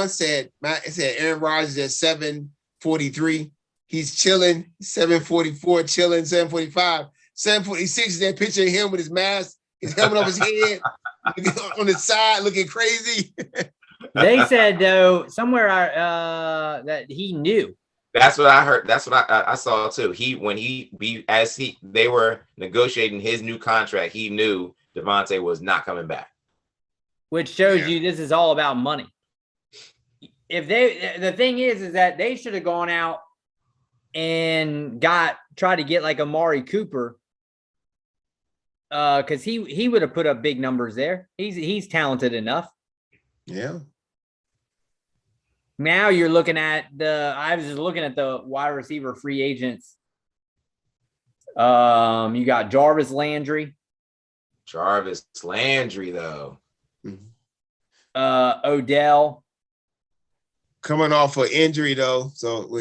Aaron Rodgers at 743. He's chilling, 744, chilling, 745. 746 is that picture of him with his mask, his helmet off his head, on the side, looking crazy. They said though somewhere that he knew. That's what I heard. That's what I saw too. They were negotiating his new contract, he knew Devontae was not coming back. Which shows you this is all about money. The thing is that they should have gone out and tried to get like Amari Cooper. Because he would have put up big numbers there. He's talented enough. Yeah. Now you're looking at I was just looking at the wide receiver free agents. You got Jarvis Landry. Though. Odell. Coming off an injury though, so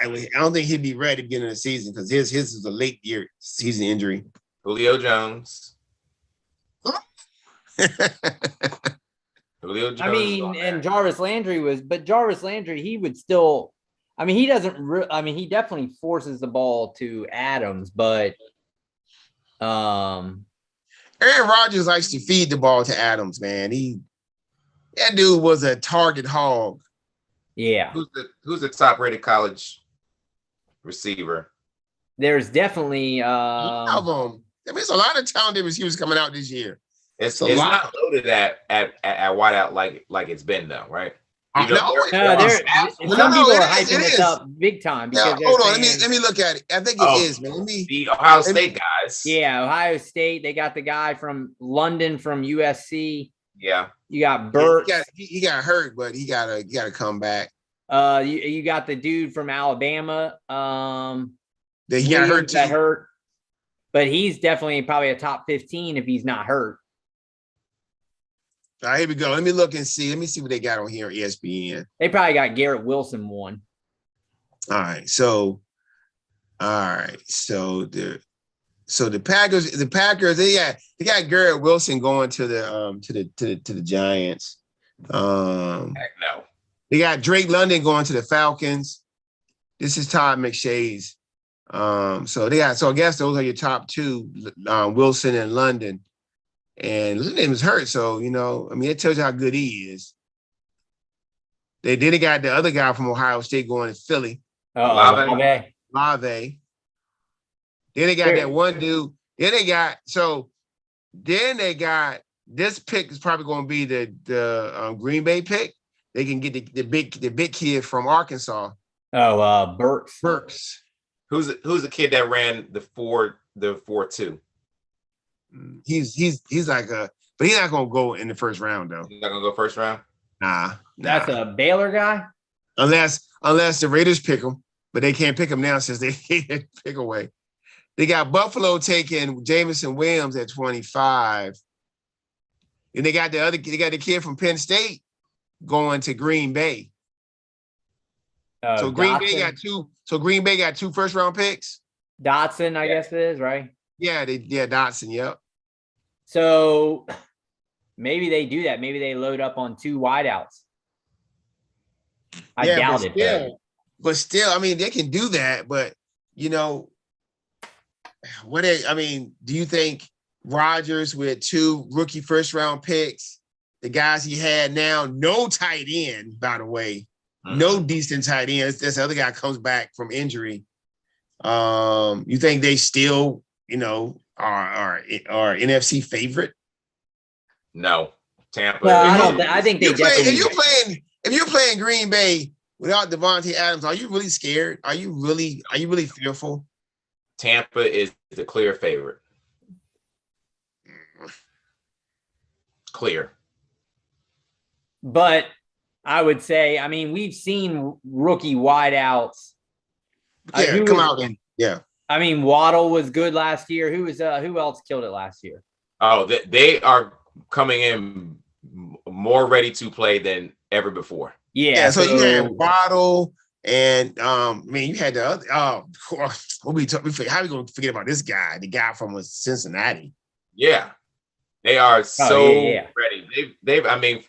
I don't think he'd be ready to get in the season because his is a late year season injury. Julio Jones. I mean, and Jarvis Landry he would still. I mean, he doesn't. He definitely forces the ball to Adams, but Aaron Rodgers likes to feed the ball to Adams. Man, that dude was a target hog. Yeah. Who's the top rated college receiver? There's definitely of them. There's a lot of talented receivers coming out this year. It's not loaded at wideout like it's been though, right? Some people are hyping this up big time. Because hold on, let me look at it. I think it is, man. The Ohio State guys. Yeah, Ohio State. They got the guy from London from USC. Yeah, you got Burt. He got hurt, but he gotta come back. You got the dude from Alabama. He got hurt. That hurt, but he's definitely probably a top 15 if he's not hurt. All right, here we go. Let me look and see. Let me see what they got on here. ESPN. They probably got Garrett Wilson one. All right. So the Packers, they got Garrett Wilson going to the Giants. Heck no. They got Drake London going to the Falcons. This is Todd McShay's. So I guess those are your top two, Wilson and London. And London was hurt, so it tells you how good he is. They got the other guy from Ohio State going to Philly. Lave. Then they got that one dude. Then they got this pick is probably going to be the Green Bay pick. They can get the big kid from Arkansas. Burks. Who's the kid that ran the 4.2? He's like but he's not gonna go in the first round though. He's not gonna go first round. Nah. That's a Baylor guy. Unless the Raiders pick him, but they can't pick him now since they can't pick away. They got Buffalo taking Jameson Williams at 25. And they got the kid from Penn State going to Green Bay. So Green Bay got two. So Green Bay got 2 first-round picks. Dotson, I guess it is, right? Yeah, Dotson. Yep. So maybe they do that. Maybe they load up on 2 wideouts. I doubt it. But still, I mean, they can do that. But you know, do you think Rodgers with 2 rookie first-round picks, the guys he had now, no tight end, by the way, no decent tight end. This other guy comes back from injury. You think they still, are NFC favorite? No, Tampa. Well, I think they definitely. If you're playing Green Bay without Devontae Adams, are you really scared? Are you really fearful? Tampa is the clear favorite. Clear. But I would say, I mean, we've seen rookie wideouts. Come out and yeah. I mean, Waddle was good last year. Who else killed it last year? Oh, they are coming in more ready to play than ever before. Yeah. So you had Waddle and you had the other. How are we going to forget about this guy? The guy from Cincinnati. Yeah. They are ready.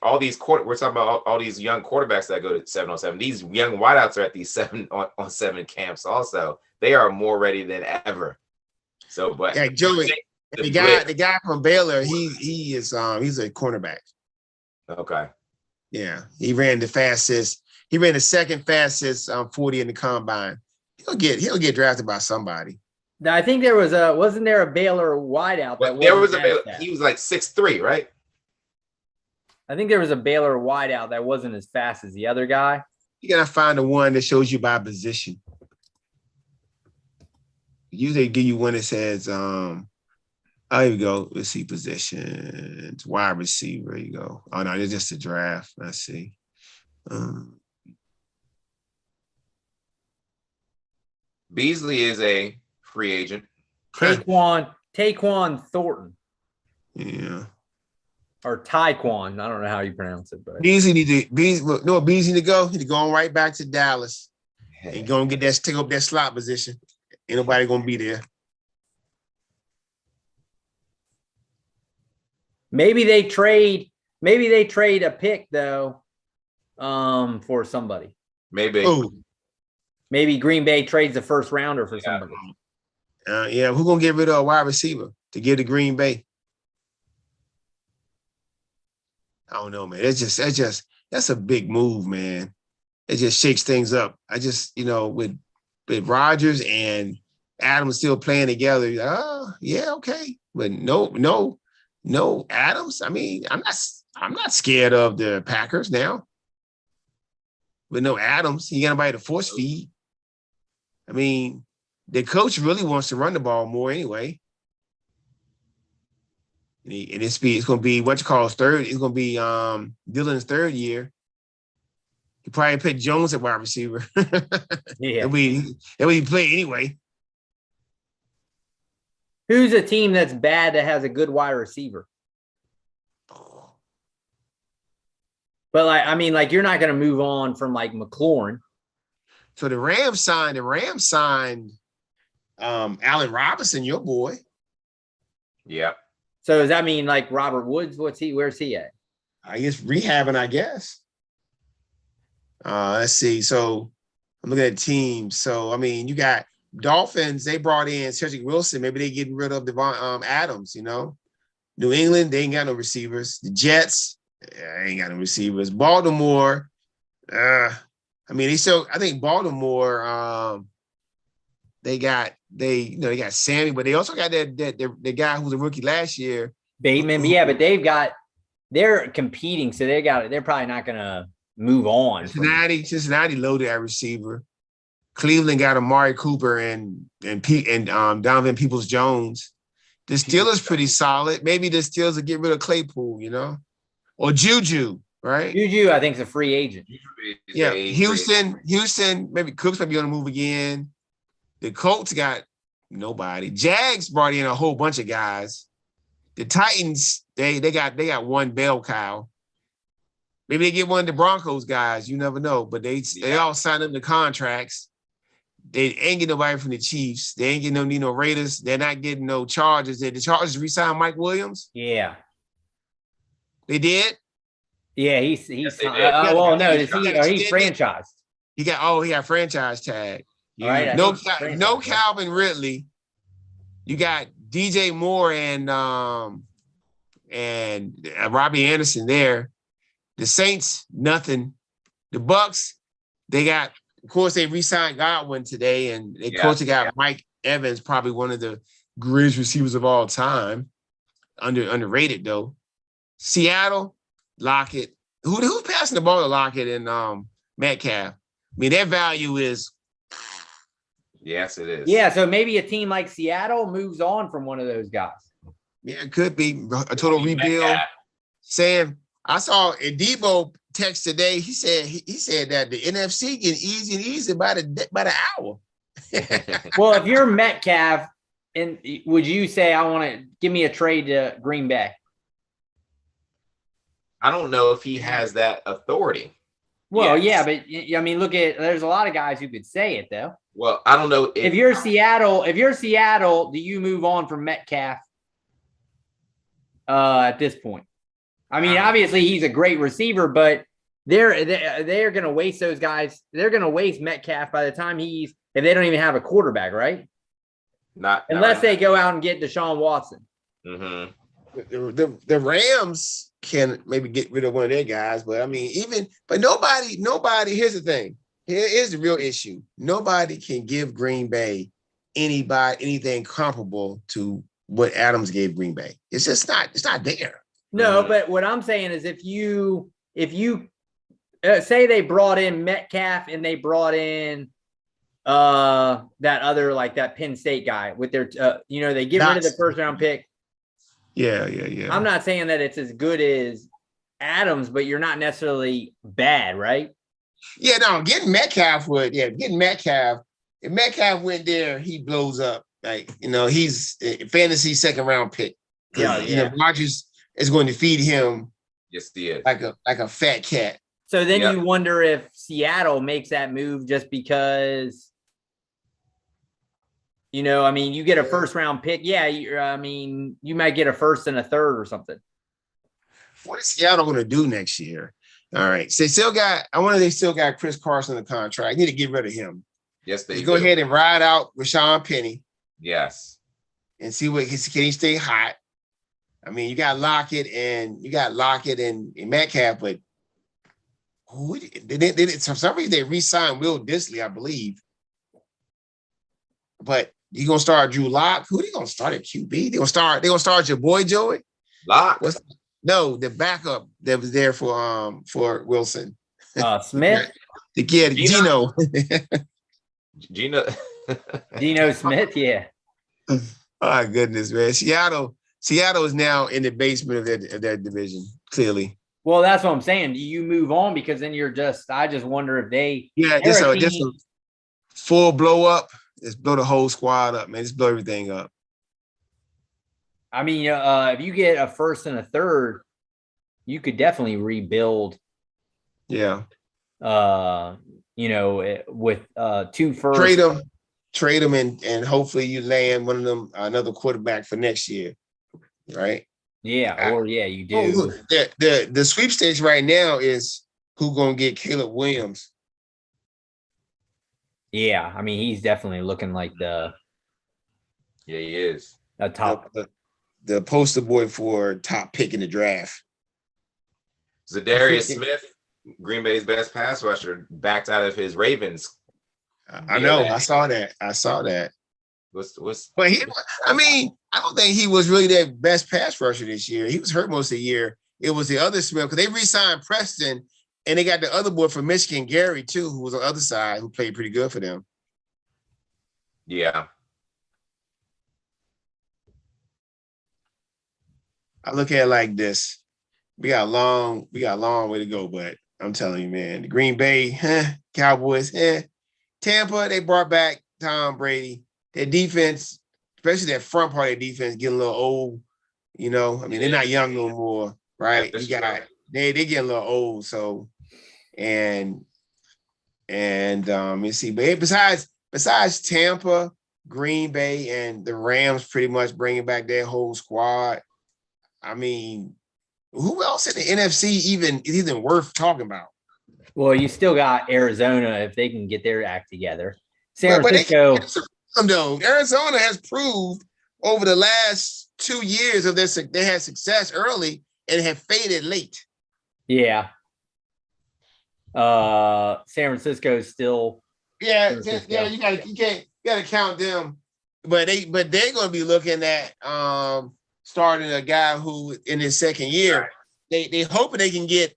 All these we're talking about all these young quarterbacks that go to 7-on-7. These young wideouts are at these 7-on-7 camps also. They are more ready than ever. So, but yeah, Joey, the guy from Baylor, he's a cornerback. Okay. Yeah, he ran the fastest. He ran the second fastest 40 in the combine. He'll get drafted by somebody. I think wasn't there a Baylor wideout? There was a Baylor. He was like 6'3", right? I think there was a Baylor wideout that wasn't as fast as the other guy. You gotta find the one that shows you by position. Usually they give you one that says, here we go. Let's see, positions, wide receiver. There you go. Oh no, it's just a draft. Let's see. Beasley is a free agent. Taquan Thornton. Yeah. Or Taekwon. I don't know how you pronounce it, but Beasley need to go. He need to go on right back to Dallas. And go and take up that slot position. Ain't nobody gonna be there. Maybe they trade a pick though, for somebody. Maybe. Ooh. Maybe Green Bay trades a first rounder for somebody. Who's gonna get rid of a wide receiver to give to Green Bay? I don't know, man. That's a big move, man. It just shakes things up. I just, with Rodgers and Adams still playing together, yeah, okay. But no Adams. I mean, I'm not scared of the Packers now. But no Adams, he got nobody to force feed. I mean, the coach really wants to run the ball more anyway. And it's going to be third. It's going to be Dylan's third year. He probably put Jones at wide receiver. Yeah, that way he play anyway. Who's a team that's bad that has a good wide receiver? But you're not going to move on from McLaurin. So the Rams signed Allen Robinson, your boy. Yeah. So does that mean Robert Woods? Where's he at? I guess rehabbing, I guess. Let's see. So I'm looking at teams. So, you got Dolphins. They brought in Cedric Wilson. Maybe they getting rid of Devon Adams, New England, they ain't got no receivers. The Jets, ain't got no receivers. Baltimore, I think Baltimore, they got Sammy, but they also got the guy who was a rookie last year. Bateman. Yeah, but they're competing, so they're probably not gonna move on. Cincinnati loaded at receiver. Cleveland got Amari Cooper and Donovan Peoples-Jones. The Steelers pretty solid. Maybe the Steelers will get rid of Claypool, or Juju, right? Juju, I think, is a free agent. Yeah, Houston. Maybe Cooks might be on the move again. The Colts got nobody. Jags brought in a whole bunch of guys. The Titans, they got one bell cow. Maybe they get one of the Broncos guys. You never know. But they all signed up the contracts. They ain't getting nobody from the Chiefs. They ain't getting no Raiders. They're not getting no Chargers. Did the Chargers re-sign Mike Williams? Yeah. They did? Yeah, he's he's franchised. He got franchise tag. Right, no Calvin Ridley. You got DJ Moore and Robbie Anderson there. The Saints, nothing. The Bucks, they got, of course, they re-signed Godwin today, and they got Mike Evans, probably one of the greatest receivers of all time. Underrated though. Seattle, Lockett. Who's passing the ball to Lockett and Metcalf? I mean, their value is. Yes, it is. Yeah, so maybe a team like Seattle moves on from one of those guys. Yeah, it could be a total rebuild. Sam, I saw a Debo text today. He said that the NFC getting easy and easy by the hour. Well, if you're Metcalf, and would you say I want to give me a trade to Green Bay? I don't know if he has that authority. Well, yeah, but I mean, there's a lot of guys who could say it though. Well, I don't know if you're Seattle, do you move on from Metcalf at this point? I mean, obviously he's a great receiver, but they're going to waste those guys. They're going to waste Metcalf by the time if they don't even have a quarterback, right? Unless they go out and get Deshaun Watson. Mm-hmm. The Rams can maybe get rid of one of their guys, but I mean, nobody. Here's the thing. Here's the real issue. Nobody can give Green Bay anything comparable to what Adams gave Green Bay. It's just not. It's not there. No, but what I'm saying is, if you say they brought in Metcalf and they brought in that other, like that Penn State guy with their they get rid of the first round pick. Yeah. I'm not saying that it's as good as Adams, but you're not necessarily bad, right? Yeah, no, getting Metcalf if Metcalf went there, he blows up. Like, he's a fantasy second round pick. Yeah. Rodgers is going to feed him. Yes, he is. Like a fat cat. So then you wonder if Seattle makes that move just because, I mean, you get a first round pick. Yeah, you might get a first and a third or something. What is Seattle going to do next year? All right. So they still got Chris Carson in the contract. Need to get rid of him. Yes, they go ahead and ride out Rashawn Penny. Yes. And see can he stay hot? I mean, you got Lockett and Metcalf, but for some reason they re-signed Will Disley, I believe. But you gonna start Drew Lock? Who they gonna start at QB? They gonna start your boy Joey? Lock. No, the backup that was there for Wilson. Smith? The kid, Gino. Geno Smith, yeah. Oh my goodness, man. Seattle is now in the basement of that division, clearly. Well, that's what I'm saying. Do you move on? Because then I just wonder if they just a full blow up. Just blow the whole squad up, man. Just blow everything up. I mean, if you get a first and a third, you could definitely rebuild. Yeah. With two first. Trade them, and hopefully you land one of them, another quarterback for next year, right? Yeah, you do. The sweepstakes right now is who gonna get Caleb Williams. Yeah, I mean, he's definitely looking like he is a top. The poster boy for top pick in the draft. Zadarius Smith, Green Bay's best pass rusher, backed out of his Ravens. I know. I saw that. But I don't think he was really their best pass rusher this year. He was hurt most of the year. It was the other Smith, because they re-signed Preston, and they got the other boy from Michigan, Gary, too, who was on the other side, who played pretty good for them. Yeah. I look at it like this. We got a long way to go, but I'm telling you, man, the Green Bay, Cowboys, Tampa, they brought back Tom Brady. Their defense, especially that front part of their defense, getting a little old. You know, I mean, they're not young no more, right? You got they getting a little old, so and you see, but besides Tampa, Green Bay, and the Rams, pretty much bringing back their whole squad. I mean, who else in the NFC even worth talking about? Well, you still got Arizona if they can get their act together. San Francisco. Arizona has proved over the last 2 years of this, they had success early and have faded late. Yeah. San Francisco is still. Yeah. You gotta count them, but they're gonna be looking at starting a guy who in his second year. They hoping they can get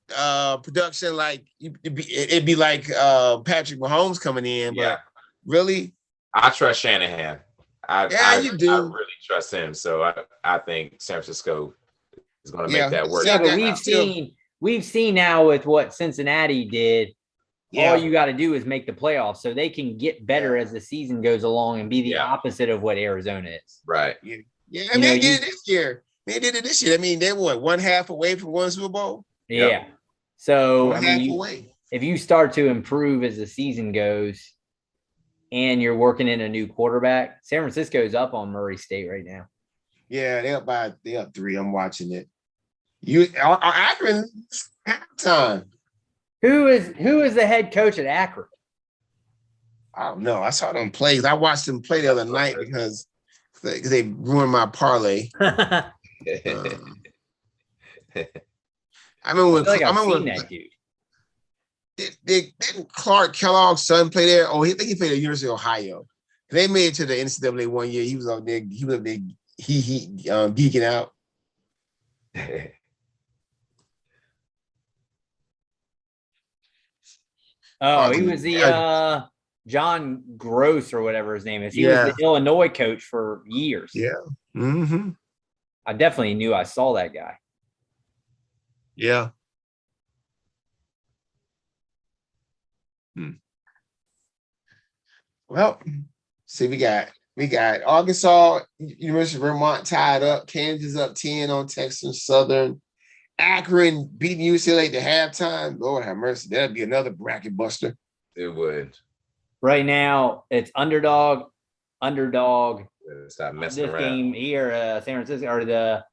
production like it'd be like Patrick Mahomes coming in, but really, I trust Shanahan. You do. I really trust him, so I think San Francisco is going to make that work. Yeah, but we've seen now with what Cincinnati did. Yeah. All you got to do is make the playoffs, so they can get better as the season goes along and be the opposite of what Arizona is. Right. Yeah. I mean, they did it this year. They did it this year. I mean, they were one half away from one Super Bowl. Yeah. Yep. So I mean, if you start to improve as the season goes, and you're working in a new quarterback, San Francisco's up on Murray State right now. Yeah, they're up 3. I'm watching it. You are Akron halftime. Who is the head coach at Akron? I don't know. I saw them play. I watched them play the other night because they ruined my parlay. I remember that dude. Didn't Clark Kellogg's son play there? Oh, I think he played at University of Ohio. They made it to the NCAA one year. He was up there. He was up there. He geeking out. Oh, he was the John Gross or whatever his name is. He was the Illinois coach for years. Yeah. Mm-hmm. I definitely knew I saw that guy. Yeah. Well, see, we got Arkansas, University of Vermont tied up, Kansas up 10 on Texas Southern, Akron beating UCLA at halftime. Lord have mercy, that'd be another bracket buster. It would. Right now, it's underdog. Stop messing this around. Game here, San Francisco or the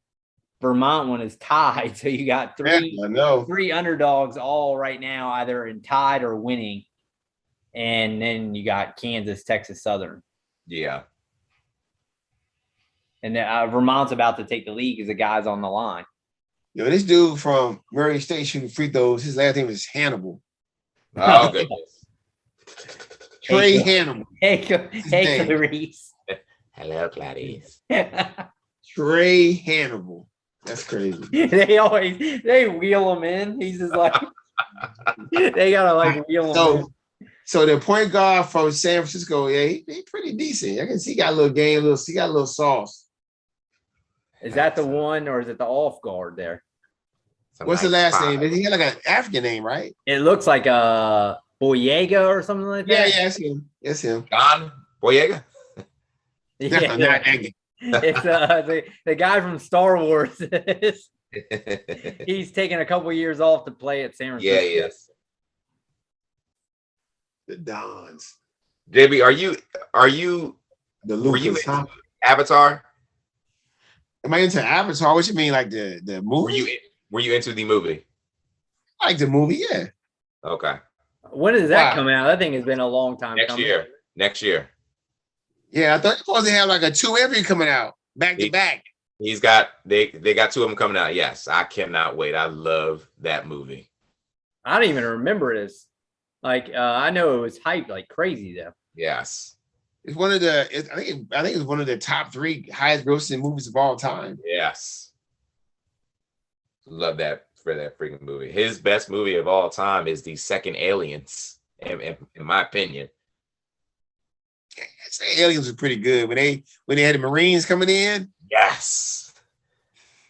Vermont one is tied, so you got three underdogs all right now, either in tied or winning. And then you got Kansas, Texas Southern. Yeah. And Vermont's about to take the lead because the guy's on the line. Yo, this dude from Murray State shooting free throws, his last name is Hannibal. Oh, goodness. Trey Hannibal. Hey, Clarice. Hello, Clarice. Trey Hannibal. That's crazy. They wheel him in. He's just like, they gotta wheel him in. So the point guard from San Francisco, he pretty decent. I can see he got a little game, he got a little sauce. Is that the one, or is it the off guard there? What's the last name? He had like an African name, right? It looks like a Boyega or something like that. Yeah, it's him. It's him. John Boyega? Yeah, it's the guy from Star Wars. He's taking a couple years off to play at San Francisco. Yeah, yes. The Dons. JB, are you the Lucas, were you into Avatar? Am I into Avatar? What you mean, like the movie? Were you into the movie? I like the movie, yeah. Okay. When does that come out? That thing has been a long time. Next year. Yeah, I thought they supposed to have like a 2 entry coming out back to back. They got 2 of them coming out. Yes, I cannot wait. I love that movie. I don't even remember this. I know it was hyped like crazy though. Yes. It's one of the. I think it's one of the top 3 highest grossing movies of all time. Yes. Love that for that freaking movie. His best movie of all time is the second Aliens, in my opinion. Aliens was pretty good when they had the Marines coming in. Yes.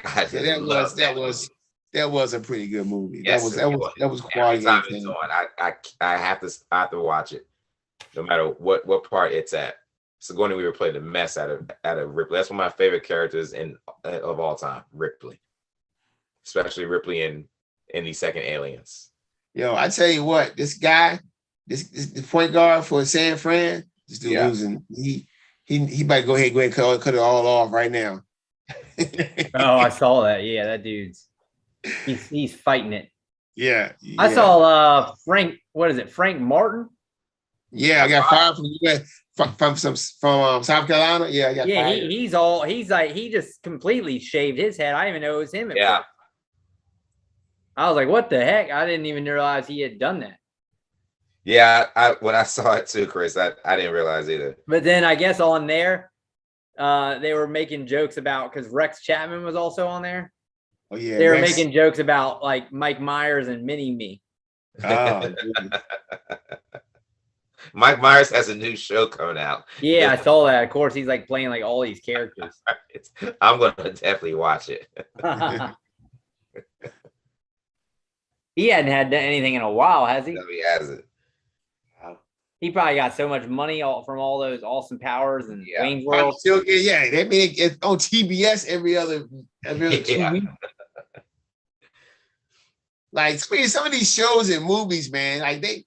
I Yeah, that was a pretty good movie. Yes, that was quality. Every time it's on, I have to watch it, no matter what part it's at. Sigourney Weaver played the mess out of Ripley. That's one of my favorite characters of all time, Ripley, especially Ripley in the second Aliens. Yo, I tell you what, this guy, this the point guard for San Fran, this dude losing. He might go ahead and cut it all off right now. Oh, I saw that. Yeah, that dude's he's fighting it. Yeah. I saw Frank. What is it? Frank Martin. Yeah, I got fired from the US from South Carolina. Yeah, I got fired. He just completely shaved his head. I didn't even know it was him. Yeah. I was like, what the heck? I didn't even realize he had done that. Yeah, when I saw it too, Chris, I didn't realize either. But then I guess on there, they were making jokes about, because Rex Chapman was also on there. Oh yeah, they were making jokes about like Mike Myers and Mini Me. Oh, Mike Myers has a new show coming out. Yeah, I saw that. Of course, he's like playing like all these characters. I'm gonna definitely watch it. He hadn't had anything in a while, has he? No, he hasn't. He probably got so much money from all those Austin Powers and Wayne's World. Yeah, they mean it's on TBS every other 2 weeks. Like some of these shows and movies, man, like they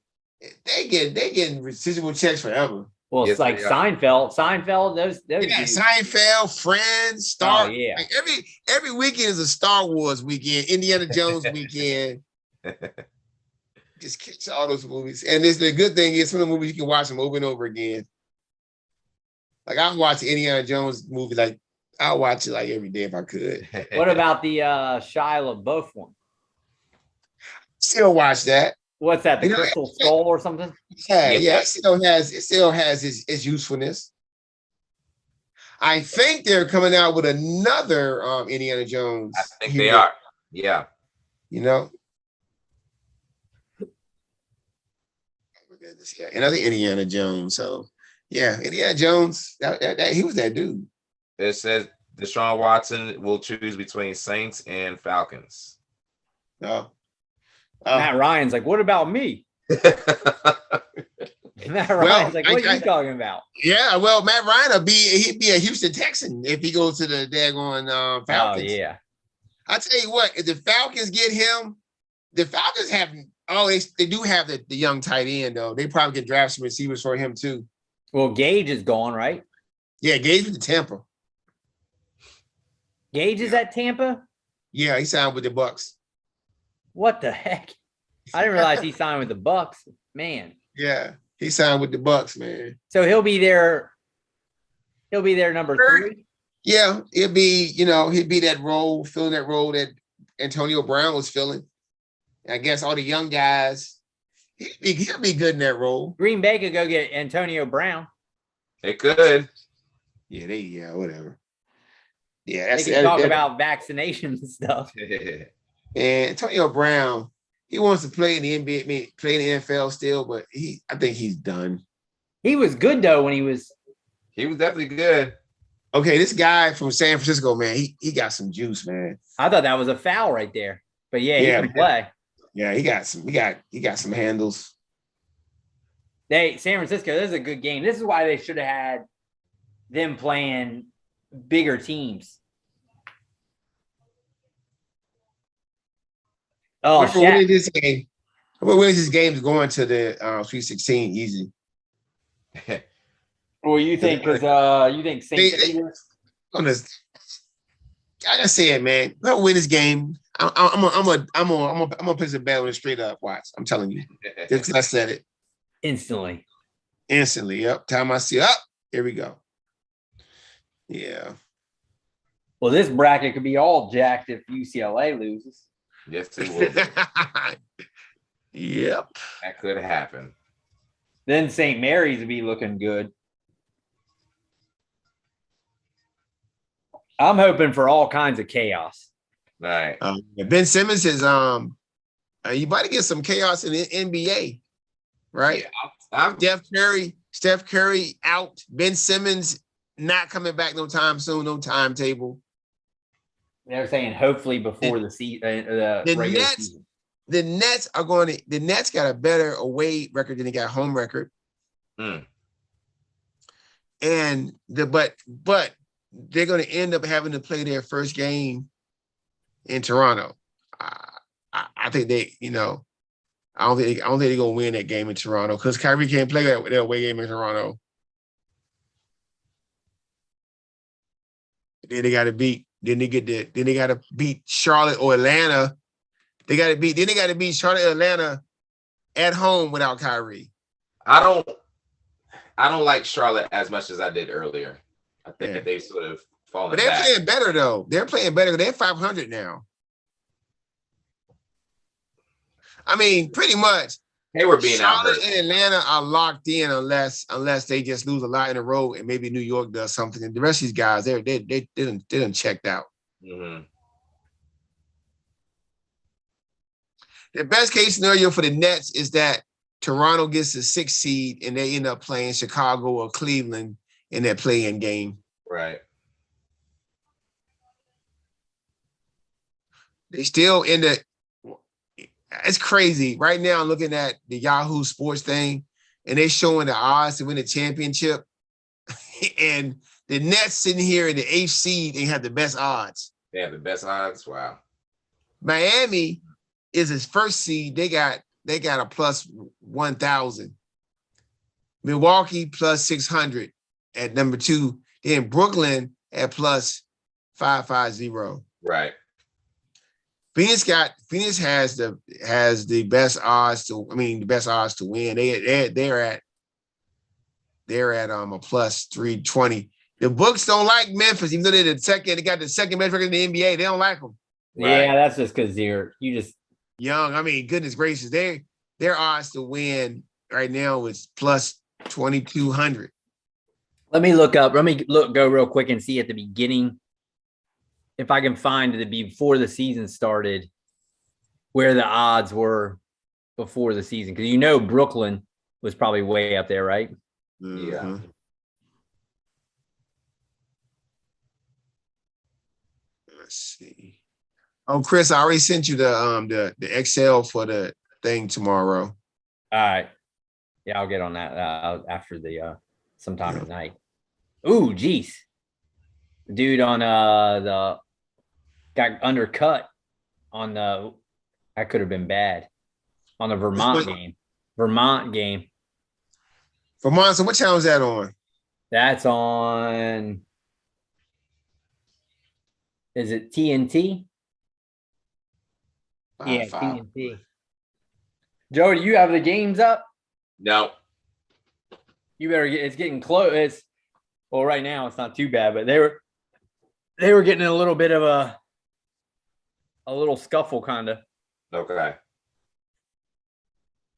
getting residual checks forever. Well, it's like Seinfeld. Those dudes. Seinfeld, Friends, Star. Oh, yeah. Like every weekend is a Star Wars weekend, Indiana Jones weekend. Just catch all those movies. And the good thing is some of the movies you can watch them over and over again. Like I watch the Indiana Jones movie, like I'll watch it like every day if I could. What about the Shia LaBeouf one? Still watch that. What's that? The Crystal Skull or something? Yeah, it still has its usefulness. I think they're coming out with another Indiana Jones. I think they are. Yeah. You know. Yeah, another Indiana Jones. So yeah, Indiana Jones. He was that dude. It says Deshaun Watson will choose between Saints and Falcons. No. Matt Ryan's like, what about me? Matt Ryan's like, what are you talking about? Yeah, well, Matt Ryan he'd be a Houston Texan if he goes to the daggone Falcons. Oh yeah. I tell you what, if the Falcons get him, the Falcons have they do have the young tight end though. They probably can draft some receivers for him too. Well, Gage is gone, right? Yeah, Gage with the Tampa. Gage is at Tampa? Yeah, he signed with the Bucks. What the heck? I didn't realize he signed with the Bucks, man. Yeah, he signed with the Bucks, man. So he'll be there. He'll be there number 3. Yeah, he'd be that role, filling that role that Antonio Brown was filling. I guess all the young guys, he'll be good in that role. Green Bay could go get Antonio Brown. They could. Yeah, whatever. Yeah, they can talk about vaccinations and stuff. And Antonio Brown, he wants to play in the NBA, play in the NFL still, but I think he's done. He was good though when he was definitely good. Okay, this guy from San Francisco, man, he got some juice, man. I thought that was a foul right there, but yeah, he can play. Yeah, he got some handles. San Francisco, this is a good game. This is why they should have had them playing bigger teams. Oh, winning this game. Winning this game is going to the Sweet 16 easy. Well, you think because you think Saints? I gotta say it, man. We'll win this game. I'm gonna put some bet on it straight up. Watch, I'm telling you. Just I said it instantly. Yep. Time I see up. Here we go. Yeah. Well, this bracket could be all jacked if UCLA loses. Yes, it will. Yep. That could happen. Then St. Mary's would be looking good. I'm hoping for all kinds of chaos. All right. Ben Simmons is you about to get some chaos in the NBA, right? Yeah, Steph Curry out. Ben Simmons not coming back no time soon, no timetable. They're saying hopefully before the season, the regular season. The Nets are going to. The Nets got a better away record than they got home record. And but they're going to end up having to play their first game in Toronto. I think they, I don't think they're going to win that game in Toronto because Kyrie can't play that away game in Toronto. Then they got to beat. Then they got to beat Charlotte or Atlanta. They got to beat Charlotte or Atlanta at home without Kyrie. I don't like Charlotte as much as I did earlier. I think that they've sort of fallen back. But they're playing better though. They're playing better. They're 500 now. I mean, pretty much. They were being Charlotte and Atlanta are locked in unless they just lose a lot in a row and maybe New York does something. And the rest of these guys, they didn't checked out. Mm-hmm. The best case scenario for the Nets is that Toronto gets the 6th seed and they end up playing Chicago or Cleveland in that play-in game. Right. They still end up. It's crazy. Right now, I'm looking at the Yahoo Sports thing, and they're showing the odds to win the championship. And the Nets sitting here in the 8th seed and have the best odds. They have the best odds. Wow. Miami is his 1st seed. They got a plus 1,000. Milwaukee plus 600 at number 2. Then Brooklyn at plus 550. Right. Phoenix has the best odds to win. They're at a plus 320. The books don't like Memphis, even though they got the second best record in the NBA. They don't like them. Right. Yeah, that's just because you just young. I mean, goodness gracious, their odds to win right now is plus 2,200. Let me go real quick and see at the beginning if I can find it before the season started where the odds were before the season. Because Brooklyn was probably way up there, right? Mm-hmm. Yeah. Let's see. Oh, Chris, I already sent you the Excel for the thing tomorrow. All right. Yeah, I'll get on that after the sometime tonight. Ooh, geez. Dude on the got undercut on that could have been bad on the Vermont game. Vermont, so what channel is that on? That's on, is it TNT? TNT. Joe, do you have the games up? No. You better it's getting close. Right now it's not too bad, but they were getting a little bit of a little scuffle kind of. Okay.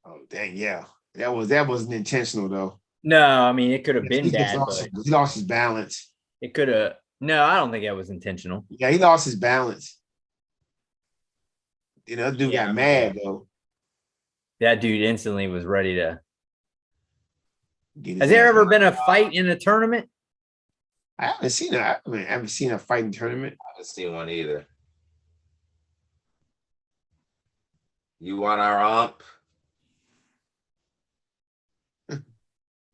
Oh dang, yeah. That wasn't intentional though. No, I mean it could have been bad. He lost his balance. It could have. No, I don't think that was intentional. Yeah, he lost his balance. That dude got mad though. That dude instantly was ready to. Has there ever been a fight in a tournament? I haven't seen it. I haven't seen a fighting tournament. I haven't seen one either. You want our ump?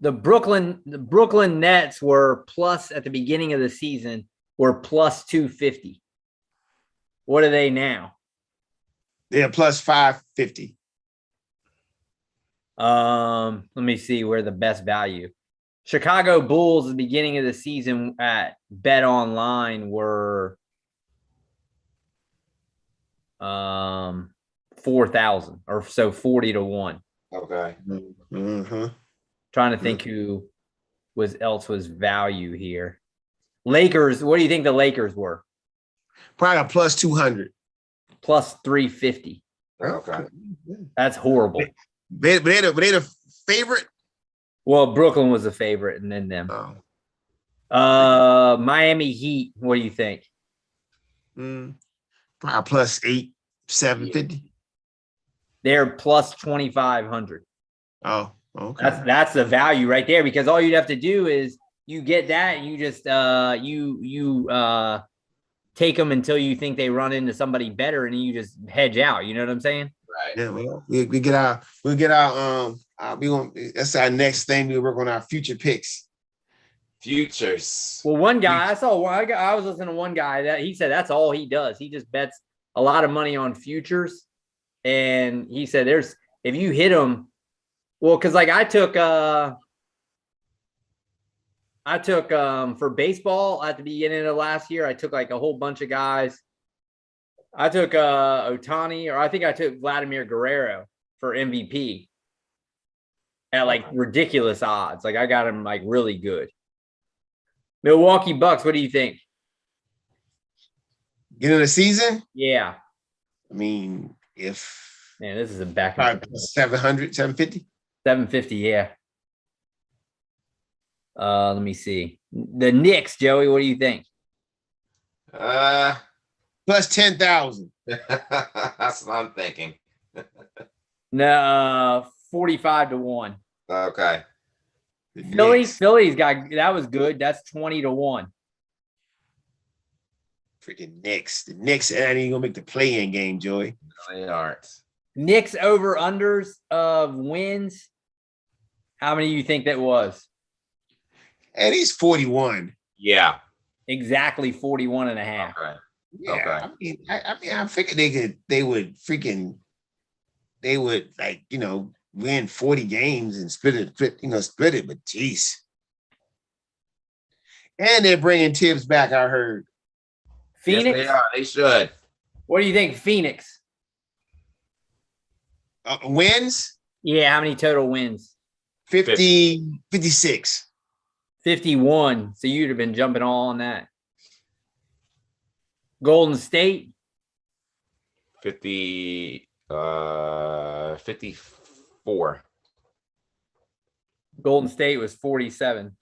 The Brooklyn Nets were plus at the beginning of the season were plus 250. What are they now? They're plus 550. Let me see where the best value. Chicago Bulls at the beginning of the season at Bet Online were 4,000 or so 40 to 1. Okay. Mm-hmm. Trying to think who was value here. Lakers, what do you think the Lakers were? Probably a plus 200. Plus 350. Okay. That's horrible. They're the favorite. Well, Brooklyn was the favorite, and then them. Oh. Miami Heat. What do you think? Probably plus 750. They're plus 2,500. Oh, okay. That's the value right there, because all you'd have to do is you get that, and you just take them until you think they run into somebody better, and you just hedge out. You know what I'm saying? Right. Yeah, well, we get our we going that's our next thing. We work on our future picks. Futures. Well, one guy I saw, I was listening to one guy that he said that's all he does. He just bets a lot of money on futures, and he said if you hit them, well, because like I took for baseball at the beginning of last year, I took like a whole bunch of guys. I took Ohtani, or I think I took Vladimir Guerrero for MVP at like ridiculous odds. Like I got him like really good. Milwaukee Bucks, what do you think? Get in the season? Yeah. I mean, if Man, this is a back and 700, 750? 750, yeah. Let me see. The Knicks, Joey, what do you think? Plus 10,000. That's what I'm thinking. No, 45-1. Okay. Philly's got that was good. That's 20-1. Freaking Knicks. The Knicks ain't even gonna make the play-in game, Joey. No, they aren't. Knicks over unders of wins. How many do you think that was? And he's 41. Yeah. Exactly 41 and a half. Okay. Yeah, Okay. I mean, I figured they would like, win 40 games and split it, but geez. And they're bringing Tibbs back, I heard. Phoenix? Yes, they are. They should. What do you think, Phoenix? Wins? Yeah, how many total wins? 50, 56. 51. So you'd have been jumping all on that. Golden State? 54. Golden State was 47.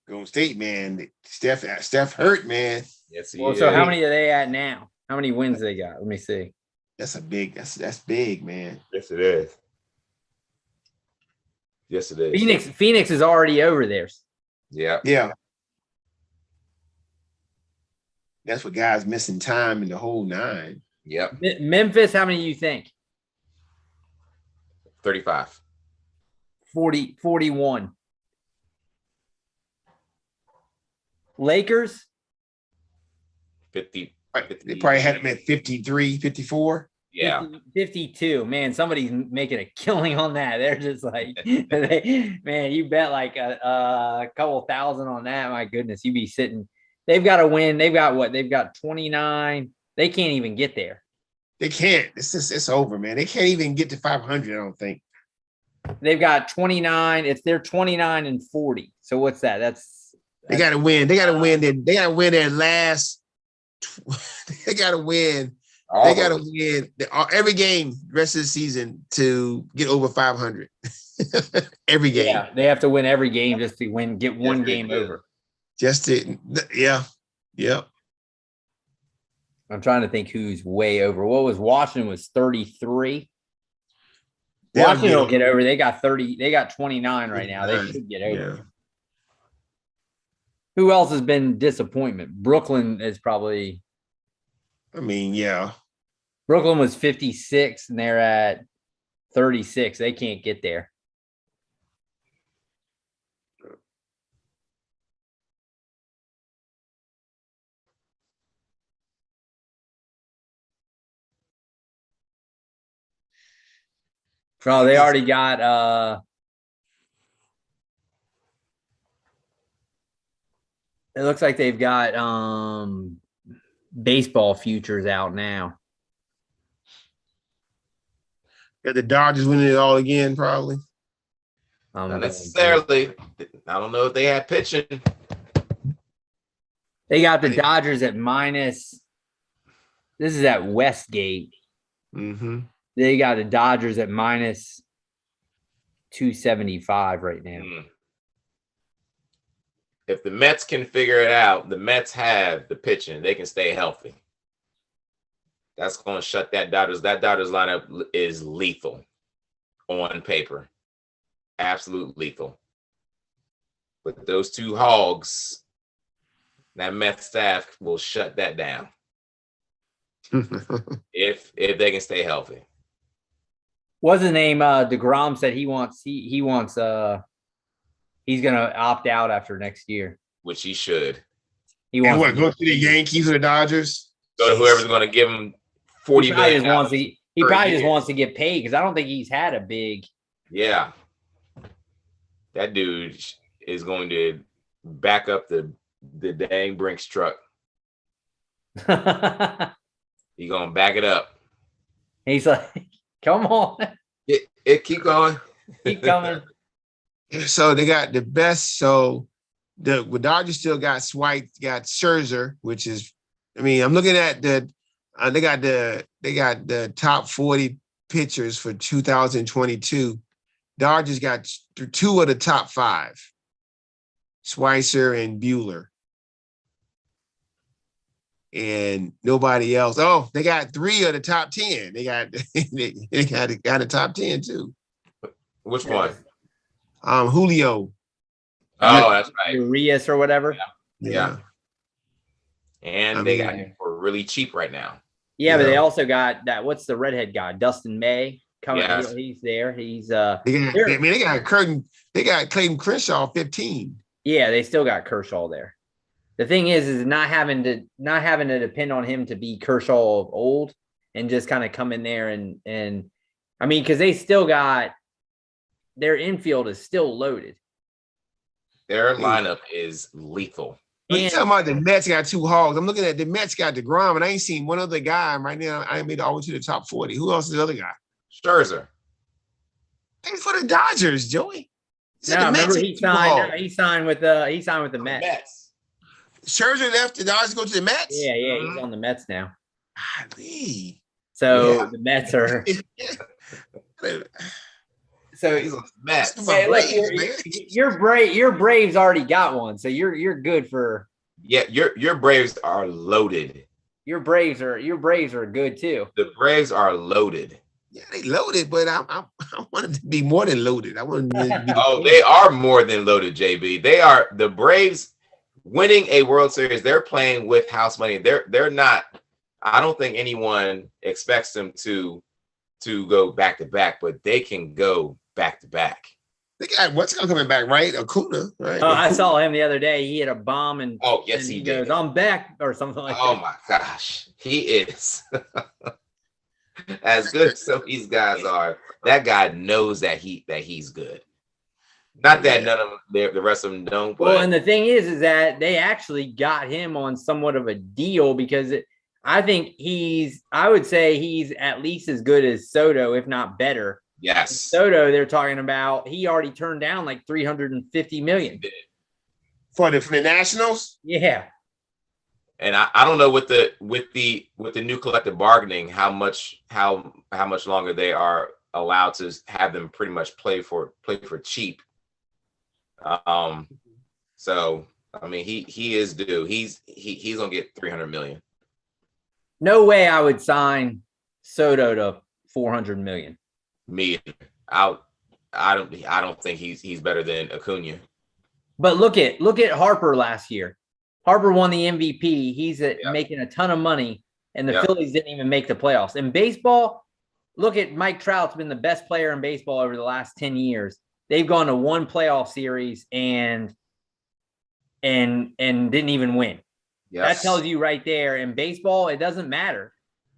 Golden State, man. Steph hurt, man. Yes, Well, so how many are they at now? How many wins they got? Let me see. That's big, man. Yes, it is. Yes, it is. Phoenix is already over there. Yeah. Yeah. That's what guys missing time in the whole 9. Yep. Memphis, how many do you think? 35. 41. Lakers? 50. They probably had him at 53, 54. Yeah. 52. Man, somebody's making a killing on that. They're just like, man, you bet like a couple thousand on that. My goodness, you be sitting. They've got to win. They've got what? They've got 29. They can't even get there. They can't. It's over, man. They can't even get to 500, I don't think. They've got 29. They're 29 and 40. So what's that? They got to win. They got to win. They got to win their last. They got to win. They got to win every game rest of the season to get over 500. Every game. Yeah, they have to win every game just to get one game over. Just to, yeah. Yep. I'm trying to think who's way over. What was Washington was 33. They'll Washington will get over. They got 30. They got 29 right now. They should get over. Yeah. Who else has been disappointment? Brooklyn is probably. I mean, yeah. Brooklyn was 56 and they're at 36. They can't get there. Oh, they already got it looks like they've got baseball futures out now. Got the Dodgers winning it all again, probably. Not necessarily. I don't know if they had pitching. They got the Dodgers at minus. This is at Westgate. Mm-hmm. They got the Dodgers at minus 275 right now. If the Mets can figure it out, the Mets have the pitching. They can stay healthy. That's going to shut that Dodgers. That Dodgers lineup is lethal on paper. Absolute lethal. But those two hogs, that Mets staff will shut that down if they can stay healthy. What's his name? DeGrom said he's gonna opt out after next year. Which he should. He wants go to the Yankees or the Dodgers? Go to whoever's going to give him $40 million. He probably just wants to get paid because I don't think he's had a big. Yeah, that dude is going to back up the dang Brinks truck. He's gonna back it up. He's like, come on. It keep going. Keep coming. So they got the best. So the Dodgers still got Scherzer, which is, I mean, I'm looking at they got the top 40 pitchers for 2022. Dodgers got two of the top 5, Schweitzer and Buehler. And nobody else. Oh, they got 3 of the top 10. They got a top 10 too. Which one? Julio. Oh, that's right. Urias or whatever. Yeah. And they got him for really cheap right now. Yeah, but they also got that. What's the redhead guy? Dustin May coming. Yes. He's there. He's they got Clayton Kershaw 15. Yeah, they still got Kershaw there. The thing is not having to depend on him to be Kershaw of old and just kind of come in there and I mean, because they still got their infield is still loaded. Their lineup is lethal. You talking about the Mets got 2 hogs. I'm looking at the Mets got DeGrom, and I ain't seen one other guy right now. I made it all the way to the top 40. Who else is the other guy? Scherzer. He's for the Dodgers, Joey. Remember he signed with the Mets. Scherzer left the Dodgers to go to the Mets? Yeah, he's on the Mets now. So the Mets are So he's on the Mets. Hey, look, your Braves already got one, so you're good for. Yeah, your Braves are loaded. Your Braves are good too. The Braves are loaded. Yeah, they loaded, but I want it to be more than loaded. I want them to be they are more than loaded, JB. They are the Braves winning a World Series. They're playing with house money. They're not. I don't think anyone expects them to go back to back, but they can go back to back. They got what's coming back, right? Acuna, right? Oh, I saw him the other day. He hit a bomb and he goes, did. I'm back or something like that. Oh my gosh, he is as good as some of these guys are. That guy knows that he's good. Not that none of them, the rest of them don't. But. Well, and the thing is that they actually got him on somewhat of a deal because I would say he's at least as good as Soto, if not better. Yes. Soto, they're talking about, he already turned down like $350 million. For the Nationals? Yeah. And I don't know with the new collective bargaining how much longer they are allowed to have them pretty much play for cheap. So I mean he is due. He's gonna get $300 million. No way I would sign Soto to $400 million. Me, I don't think he's better than Acuna. But look at Harper last year. Harper won the MVP. He's making a ton of money, and the Phillies didn't even make the playoffs. In baseball, look at Mike Trout's been the best player in baseball over the last 10 years. They've gone to one playoff series and didn't even win. Yes. That tells you right there. In baseball, it doesn't matter.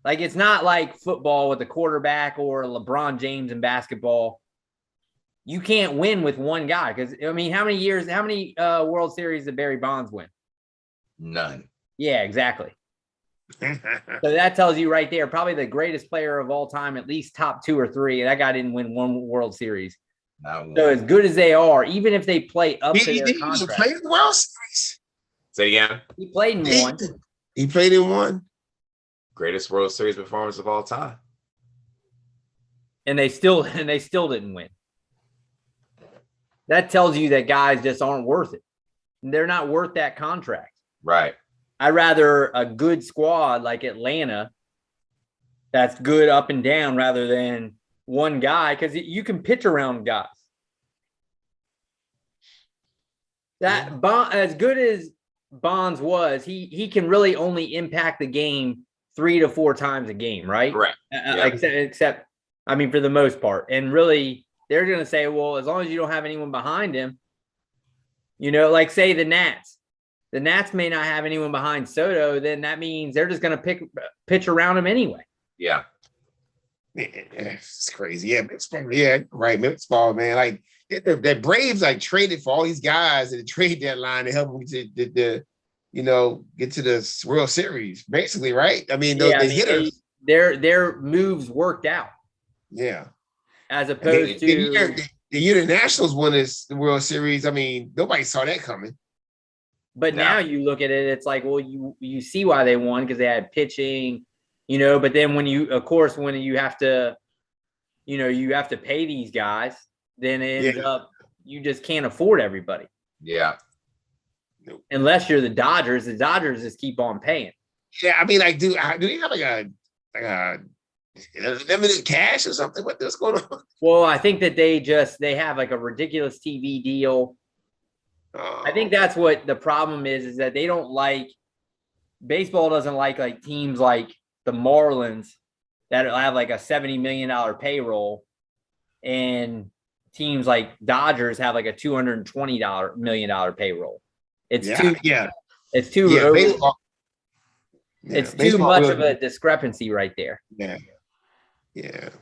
Like, it's not like football with a quarterback or LeBron James in basketball. You can't win with one guy because, I mean, how many World Series did Barry Bonds win? None. Yeah, exactly. So that tells you right there, probably the greatest player of all time, at least top 2 or 3. That guy didn't win one World Series. So as good as they are, even if they play up to their contract. He played in the World Series? Say again? He played in one. He played in one? Greatest World Series performance of all time. And they still didn't win. That tells you that guys just aren't worth it. They're not worth that contract. Right. I'd rather a good squad like Atlanta that's good up and down rather than one guy, because you can pitch around guys. As good as Bonds was, he can really only impact the game 3 to 4 times a game, right? Correct. Except, I mean, for the most part. And really, they're going to say, well, as long as you don't have anyone behind him, like say the Nats. The Nats may not have anyone behind Soto, then that means they're just going to pitch around him anyway. Yeah. It's crazy. Yeah, baseball. Yeah, right. Baseball, man. Like the Braves like traded for all these guys at the trade deadline to help them get to the World Series, basically, right? I mean, the hitters. Their moves worked out. Yeah. As opposed to the year the Nationals won the World Series, I mean, nobody saw that coming. But now you look at it, it's like, well, you see why they won because they had pitching. But then when you have to, you have to pay these guys, then it ends up you just can't afford everybody. Yeah. Unless you're the Dodgers just keep on paying. Yeah, I mean, like, do they have like a limited cash or something? What's going on? Well, I think that they have like a ridiculous TV deal. I think that's what the problem is that they don't like baseball doesn't like teams like the Marlins that have like a $70 million payroll, and teams like Dodgers have like a $220 million payroll. It's too baseball. Yeah, it's too much of a discrepancy right there. Yeah,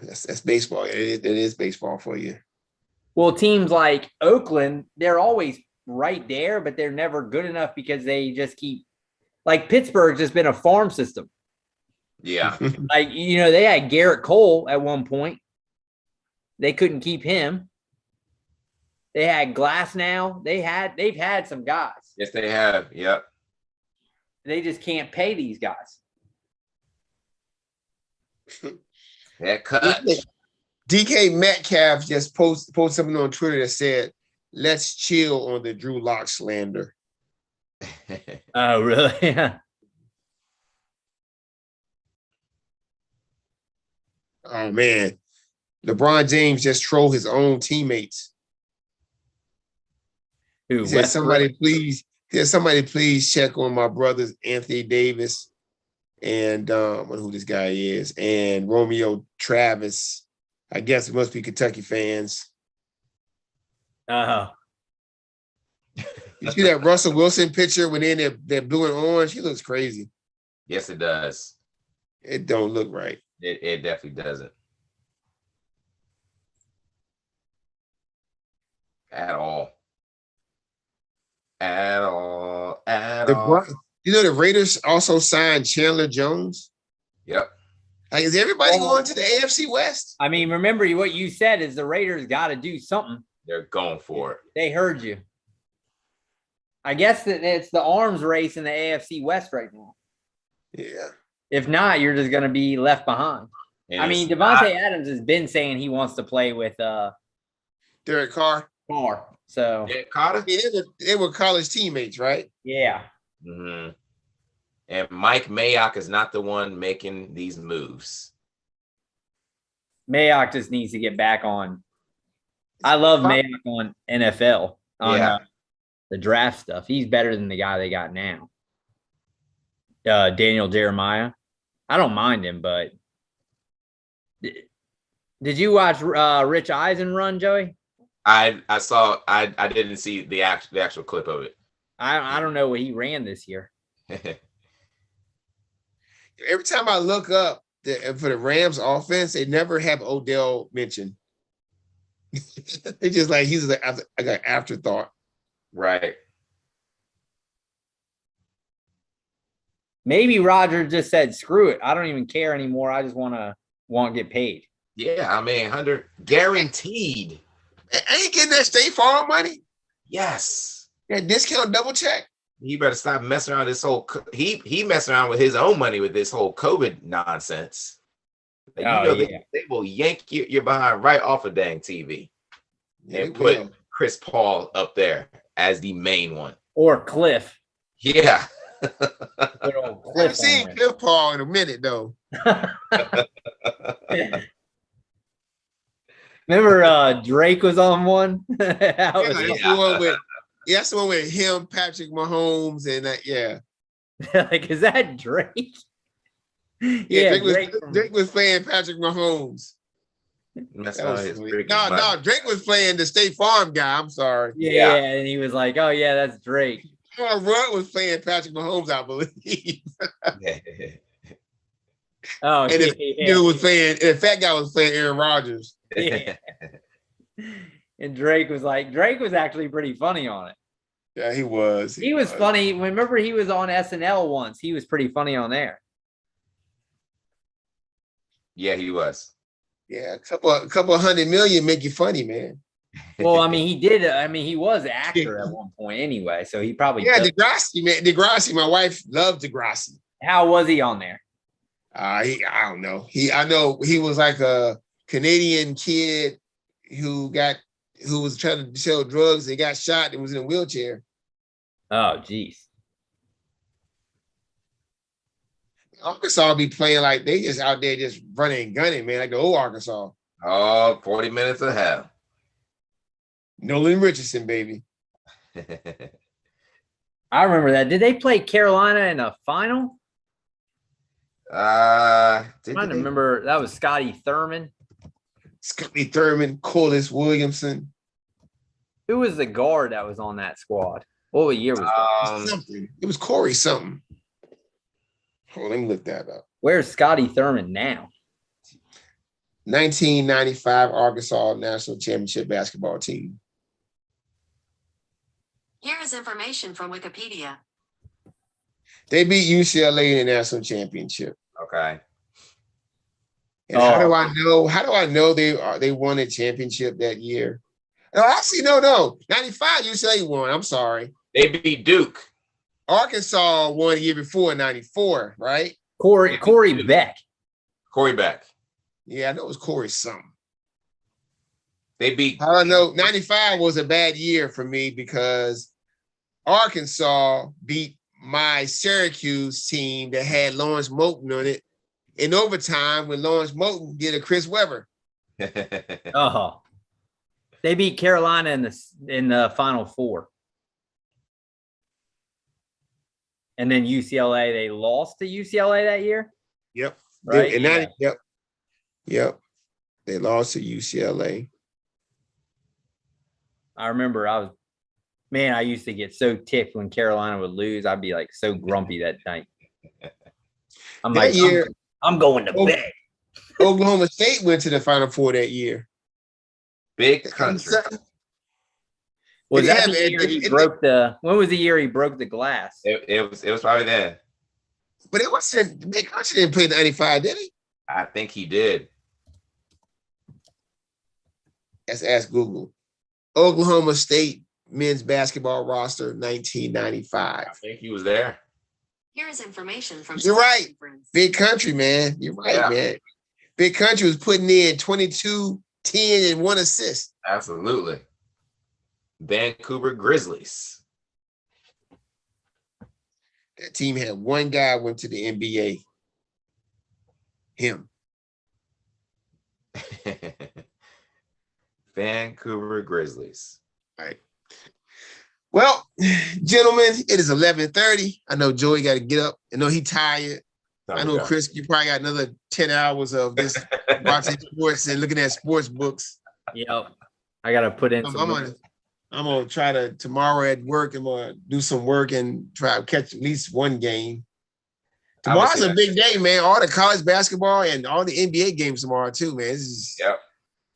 that's baseball. It is baseball for you. Well, teams like Oakland, they're always right there, but they're never good enough because they just keep like Pittsburgh's just been a farm system. Yeah. Like, they had Garrett Cole at one point. They couldn't keep him. They had Glass now. They've had some guys. Yes, they have. Yep. They just can't pay these guys. That cut. DK Metcalf just posted something on Twitter that said, "Let's chill on the Drew Lock slander." Oh, really? Yeah. Oh man, LeBron James just trolled his own teammates. Who? He said, somebody please check on my brothers Anthony Davis and who this guy is, and Romeo Travis. I guess it must be Kentucky fans. Uh-huh. You see that Russell Wilson picture when they're blue and orange? He looks crazy. Yes, it does. It don't look right. It definitely doesn't. At all. The Raiders also signed Chandler Jones. Yep. Like, is everybody going to the AFC West? I mean, remember what you said is the Raiders got to do something. They're going for it. They heard you. I guess that it's the arms race in the AFC West right now. Yeah. If not, you're just going to be left behind. And I mean, Devontae Adams has been saying he wants to play with Derek Carr. So Derek Carter? They were college teammates, right? Yeah. Mm-hmm. And Mike Mayock is not the one making these moves. Mayock just needs to get back on. I love Mayock on NFL on the draft stuff. He's better than the guy they got now. Daniel Jeremiah. I don't mind him, but did you watch Rich Eisen run, Joey? I saw. I didn't see the actual clip of it. I don't know what he ran this year. Every time I look up for the Rams offense, they never have Odell mentioned. It's just like he's like an afterthought. Right. Maybe Roger just said, "Screw it, I don't even care anymore. I just want to get paid." Yeah, I mean, 100 guaranteed. Ain't getting that State Farm money. Yes. That discount double check. He better stop messing around this whole. He messing around with his own money with this whole COVID nonsense. Like, they will yank your behind right off of dang TV and put Chris Paul up there as the main one, or Cliff. Yeah. I've seen Cliff Paul in a minute though. Remember Drake was on one? The one with Yeah, that's the one with him, Patrick Mahomes, and yeah. Like, is that Drake? Yeah, Drake was playing Patrick Mahomes. That was no, Drake was playing the State Farm guy. I'm sorry. Yeah, and he was like, "Oh yeah, that's Drake." Rudd was playing Patrick Mahomes, I believe. Oh, and the fat guy was playing Aaron Rodgers. Yeah. And Drake was actually pretty funny on it. Yeah, he was. He was funny. Remember, he was on SNL once. He was pretty funny on there. Yeah, he was. Yeah, a couple of $100 million make you funny, man. Well, I mean, he did. I mean, he was an actor at one point anyway, so he probably Degrassi, man. Degrassi, my wife loved Degrassi. How was he on there? I don't know. I know he was like a Canadian kid who was trying to sell drugs and got shot and was in a wheelchair. Oh, geez. Arkansas be playing like they just out there just running and gunning, man, like the old Arkansas. Oh, 40 minutes of hell. Nolan Richardson, baby. I remember that. Did they play Carolina in a final? I'm trying to remember. That was Scotty Thurman. Corliss Williamson. Who was the guard that was on that squad? What year was that? Something. It was Corey something. Oh, let me look that up. Where's Scotty Thurman now? 1995 Arkansas National Championship basketball team. Here is information from Wikipedia. They beat UCLA in the national championship. Okay. And how do I know they won a championship that year? No, actually, no. 95 UCLA won. I'm sorry. They beat Duke. Arkansas won the year before, 94, right? Corey Beck. Corey Beck. Yeah, I know it was Corey something. They beat. I don't know. 95 was a bad year for me because Arkansas beat my Syracuse team that had Lawrence Moulton on it in overtime when Lawrence Moulton did a Chris Webber. Oh, they beat Carolina in the Final Four, and then UCLA. They lost to UCLA that year. Yep. Right. Yep. They lost to UCLA. I remember I used to get so ticked when Carolina would lose. I'd be like so grumpy that night. I'm going to bed. Oklahoma State went to the Final Four that year. Big country. Was that the year he broke when was the year he broke the glass? It was probably then. But it wasn't, Big Country didn't play in 95, did he? I think he did. Let's ask Google. Oklahoma State men's basketball roster, 1995. I think he was there. Here is information from. You're right. Big Country, man. You're right, man. Big Country was putting in 22, 10, and 1 assist. Absolutely. Vancouver Grizzlies. That team had one guy went to the NBA. Him. Vancouver Grizzlies. All right. Well, gentlemen, it is 11:30. I know Joey got to get up. I know he tired. I know, Chris, you probably got another 10 hours of this watching sports and looking at sports books. Yep. I got to put in I'm going to try to, tomorrow at work, I'm going to do some work and try to catch at least one game. Tomorrow's a big day, man. All the college basketball and all the NBA games tomorrow, too, man. This is going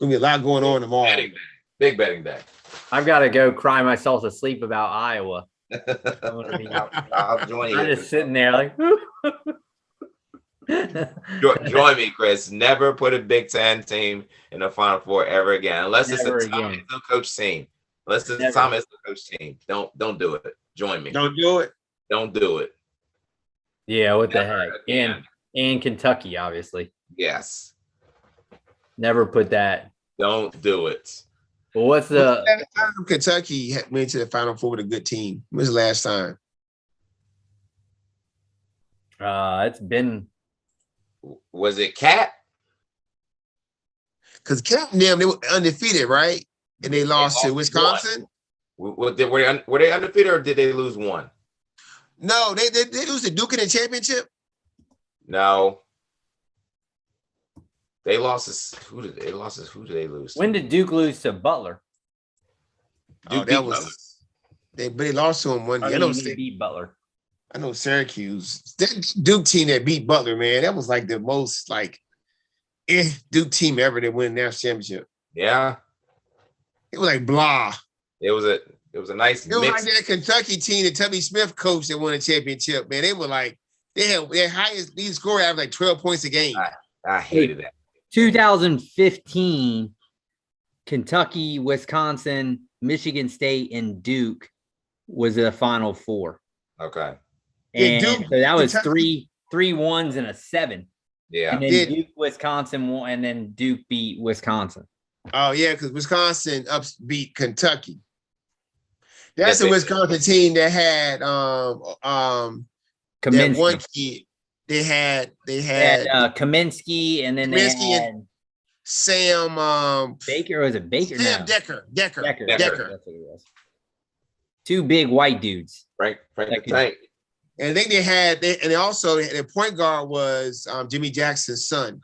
to be a lot going on tomorrow. Betting day. Big betting day. I've got to go cry myself to sleep about Iowa. I'll join you. I'm just sitting there like, join me, Chris. Never put a Big Ten team in the Final Four ever again, unless it's a Tom Izzo coach team. Unless it's a Tom Izzo coach team. Don't do it. Join me. Don't do it. Don't do it. Yeah, what the heck? And Kentucky, obviously. Yes. Never put that. Don't do it. Well, what's the time Kentucky went to the Final Four with a good team? When was the last time? It's been. Was it Cat? Because Cat and them, they were undefeated, right? And they lost to Wisconsin. Were they undefeated or did they lose one? No, they lose to Duke in the championship. No. They lost who did they lose to? When did Duke lose to Butler? Duke That was but they lost to him one year. They beat Butler. I know Syracuse. That Duke team that beat Butler, man, that was like the most Duke team ever that win a national championship. Yeah. It was like blah. It was a nice It was mix. like that Kentucky team that Tubby Smith coached that won a championship, man. They were like, they had their highest lead score average like 12 points a game. I hated that. 2015, Kentucky, Wisconsin, Michigan State, and Duke was the Final Four. Okay. And Duke, so that was Kentucky, 3 1s and a 7. Yeah. And then Duke, Wisconsin won, and then Duke beat Wisconsin. Oh, yeah, because Wisconsin beat Kentucky. That's the Wisconsin team that had Kaminsky. that one kid. They had Kaminsky, and then they had Sam Baker. Was it Baker? Sam No. Decker. That's what it was. 2 big white dudes. Frank the Tank. And I think they also their point guard was Jimmy Jackson's son.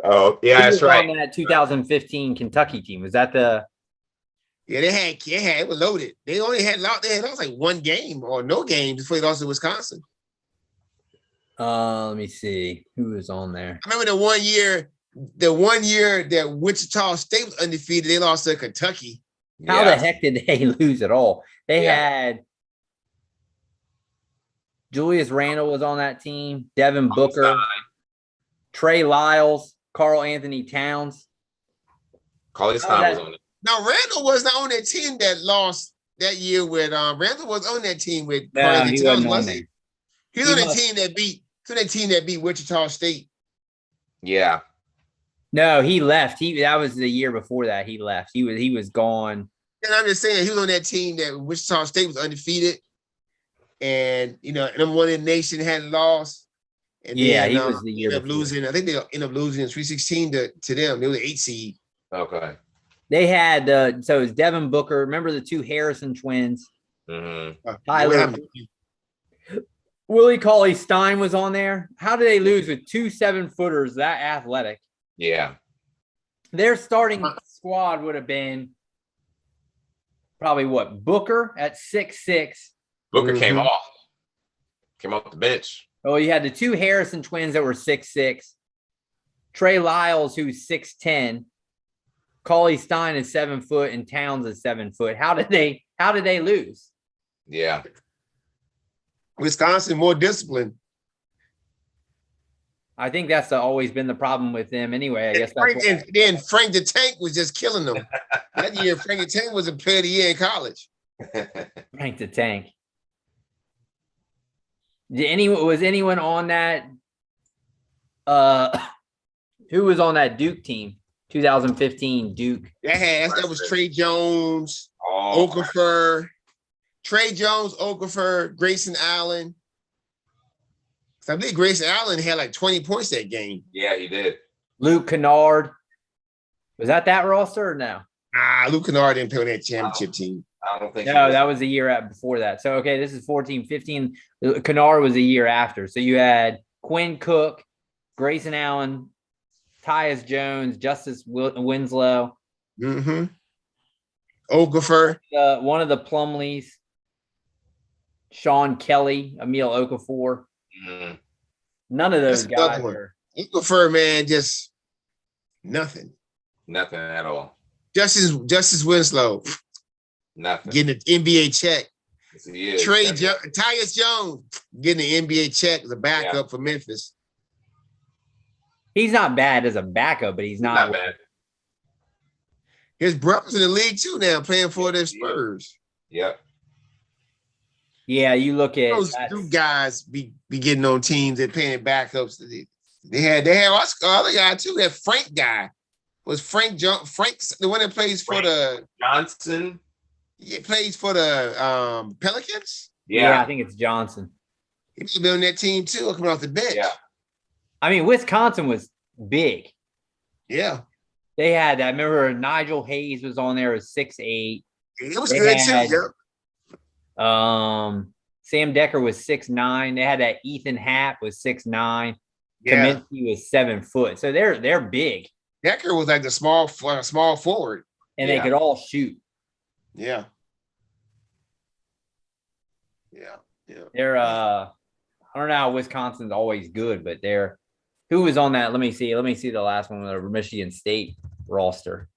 Oh, yeah, that's right. On that 2015 Kentucky team. Was that the? Yeah, they had it was loaded. They only had lost like one game or no games before they lost to Wisconsin. Let me see who was on there. I remember the one year that Wichita State was undefeated, they lost to Kentucky. How the heck did they lose at all? They had Julius Randle was on that team, Devin Booker, Trey Lyles, Karl Anthony Towns. Carlos Stein was on it. Now Randall was not on that team that lost that year with Randall was on that team with Karl No, Anthony he Towns, wasn't on wasn't there. he? He was on that team that beat Wichita State. Yeah. No, he left. That was the year before that. He left. He was gone. And I'm just saying he was on that team that Wichita State was undefeated, and number one in the nation hadn't lost. And he then, was the year ended up before. losing. I think they ended up losing in 3-16 to them. They were the 8 seed. Okay. They had so it was Devin Booker. Remember the 2 Harrison twins? Mm-hmm. Tyler. Willie Cauley-Stein was on there. How did they lose with 2 7-footers that athletic? Yeah. Their starting squad would have been probably Booker at 6'6". Booker came off the bench. Oh, you had the 2 Harrison twins that were 6'6". Trey Lyles, who's 6'10". Cauley-Stein is 7 foot, and Towns is 7 foot. How did they lose? Yeah. Wisconsin more disciplined. I think that's always been the problem with them anyway. I guess Then Frank the Tank was just killing them. That year, Frank the Tank was a player of the year in college. Frank the Tank. Was anyone on that? Who was on that Duke team? 2015 Duke. That was Trey Jones, Okafor, Trey Jones, Okafor, Grayson Allen. I believe Grayson Allen had like 20 points that game. Yeah, he did. Luke Kennard. Was that roster or no? Luke Kennard didn't play on that championship team. I don't think no, that was the year before that. So, okay, this is 14-15. Kennard was a year after. So you had Quinn Cook, Grayson Allen, Tyus Jones, Justice Winslow. Mm-hmm. Okafor. One of the Plumleys. Sean Kelly, Emil Okafor. Mm-hmm. None of those guys were. Okafor, man, just nothing. Nothing at all. Justice Winslow. Nothing. Getting an NBA check. Yes, Tyus Jones getting an NBA check as a backup for Memphis. He's not bad as a backup, but he's not bad. His brother's in the league too now, playing for the Spurs. Yep. Yeah, you look at those two guys be getting on teams that paying backups. They had other guy too. That Frank guy was Frank the one that plays for the Johnson. He plays for the Pelicans. Yeah, I think it's Johnson. He's been on that team too, coming off the bench. Yeah. I mean, Wisconsin was big. Yeah. They had, I remember Nigel Hayes was on there as 6'8". It was good too. Yep. Sam Decker was 6'9". They had that Ethan Happ was 6'9". Yeah. Kaminsky was 7 foot. So they're big. Decker was like the small forward. And they could all shoot. Yeah. Yeah. Yeah. They're I don't know how Wisconsin's always good, but who was on that? Let me see the last one with the Michigan State roster.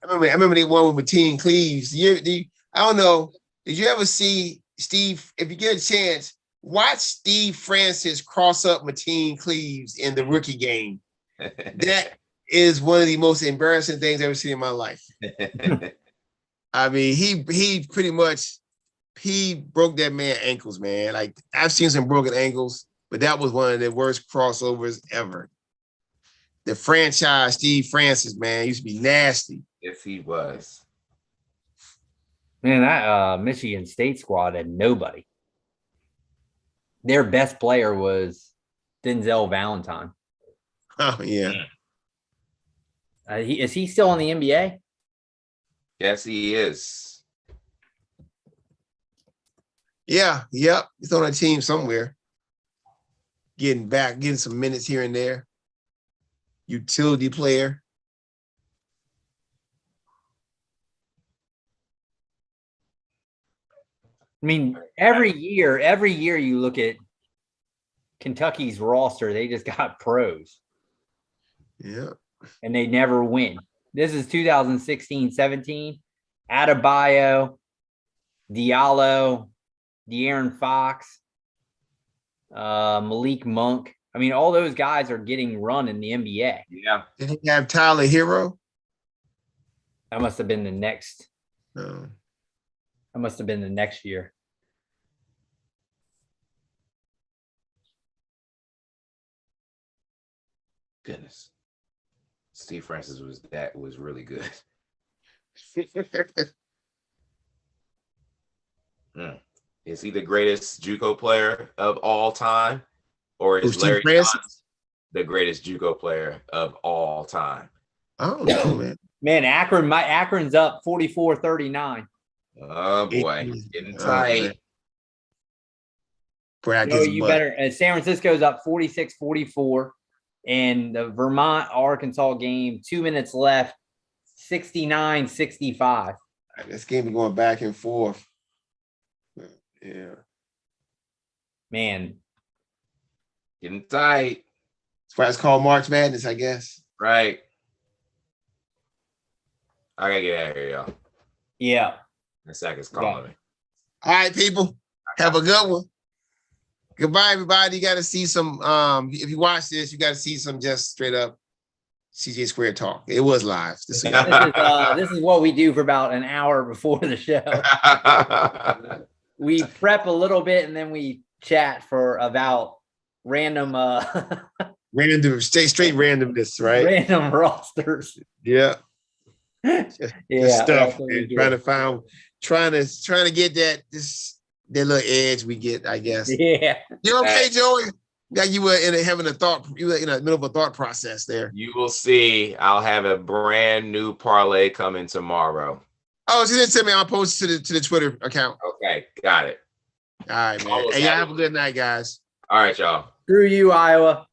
I remember they won with Mateen Cleaves. I don't know. Did you ever see Steve? If you get a chance, watch Steve Francis cross up Mateen Cleaves in the rookie game. That is one of the most embarrassing things I've ever seen in my life. I mean, he pretty much broke that man's ankles, man. Like I've seen some broken ankles, but that was one of the worst crossovers ever. The franchise Steve Francis, man, used to be nasty. Yes, he was. Man, that Michigan State squad had nobody. Their best player was Denzel Valentine. Oh yeah. Is he still in the NBA? Yes, he is. Yeah, yep. He's on a team somewhere. Getting some minutes here and there. Utility player. I mean, every year you look at Kentucky's roster, they just got pros. Yeah. And they never win. This is 2016-17. Adebayo, Diallo, De'Aaron Fox, Malik Monk. I mean, all those guys are getting run in the NBA. Yeah. Did he have Tyler Hero? That must have been the next. No. That must have been the next year. Goodness. Steve Francis was really good. Is he the greatest JUCO player of all time? Or is Larry Johnson the greatest JUCO player of all time? I don't know, man. Man, Akron's up 44-39. Oh boy, getting tight. You better. San Francisco's up 46-44. And the Vermont-Arkansas game, 2 minutes left, 69-65. This game is going back and forth. Yeah. Man. Getting tight. That's why it's called March Madness, I guess. Right. I gotta get out of here, y'all. Yeah. The sack is calling me. All right, people. Have a good one. Goodbye, everybody. You got to see some. If you watch this, you got to see some just straight up CJ Square talk. It was live. This is what we do for about an hour before the show. We prep a little bit and then we chat for about random straight randomness, right? Random rosters. Yeah. Yeah. Stuff. Trying to get that little edge we get, I guess. Yeah. You okay, Joey? Yeah, you were having a thought. You were in the middle of a thought process there. You will see. I'll have a brand new parlay coming tomorrow. Oh, so you didn't send me. I'll post to the Twitter account. Okay, got it. All right, man. Hey, y'all have a good night, guys. All right, y'all. Screw you, Iowa.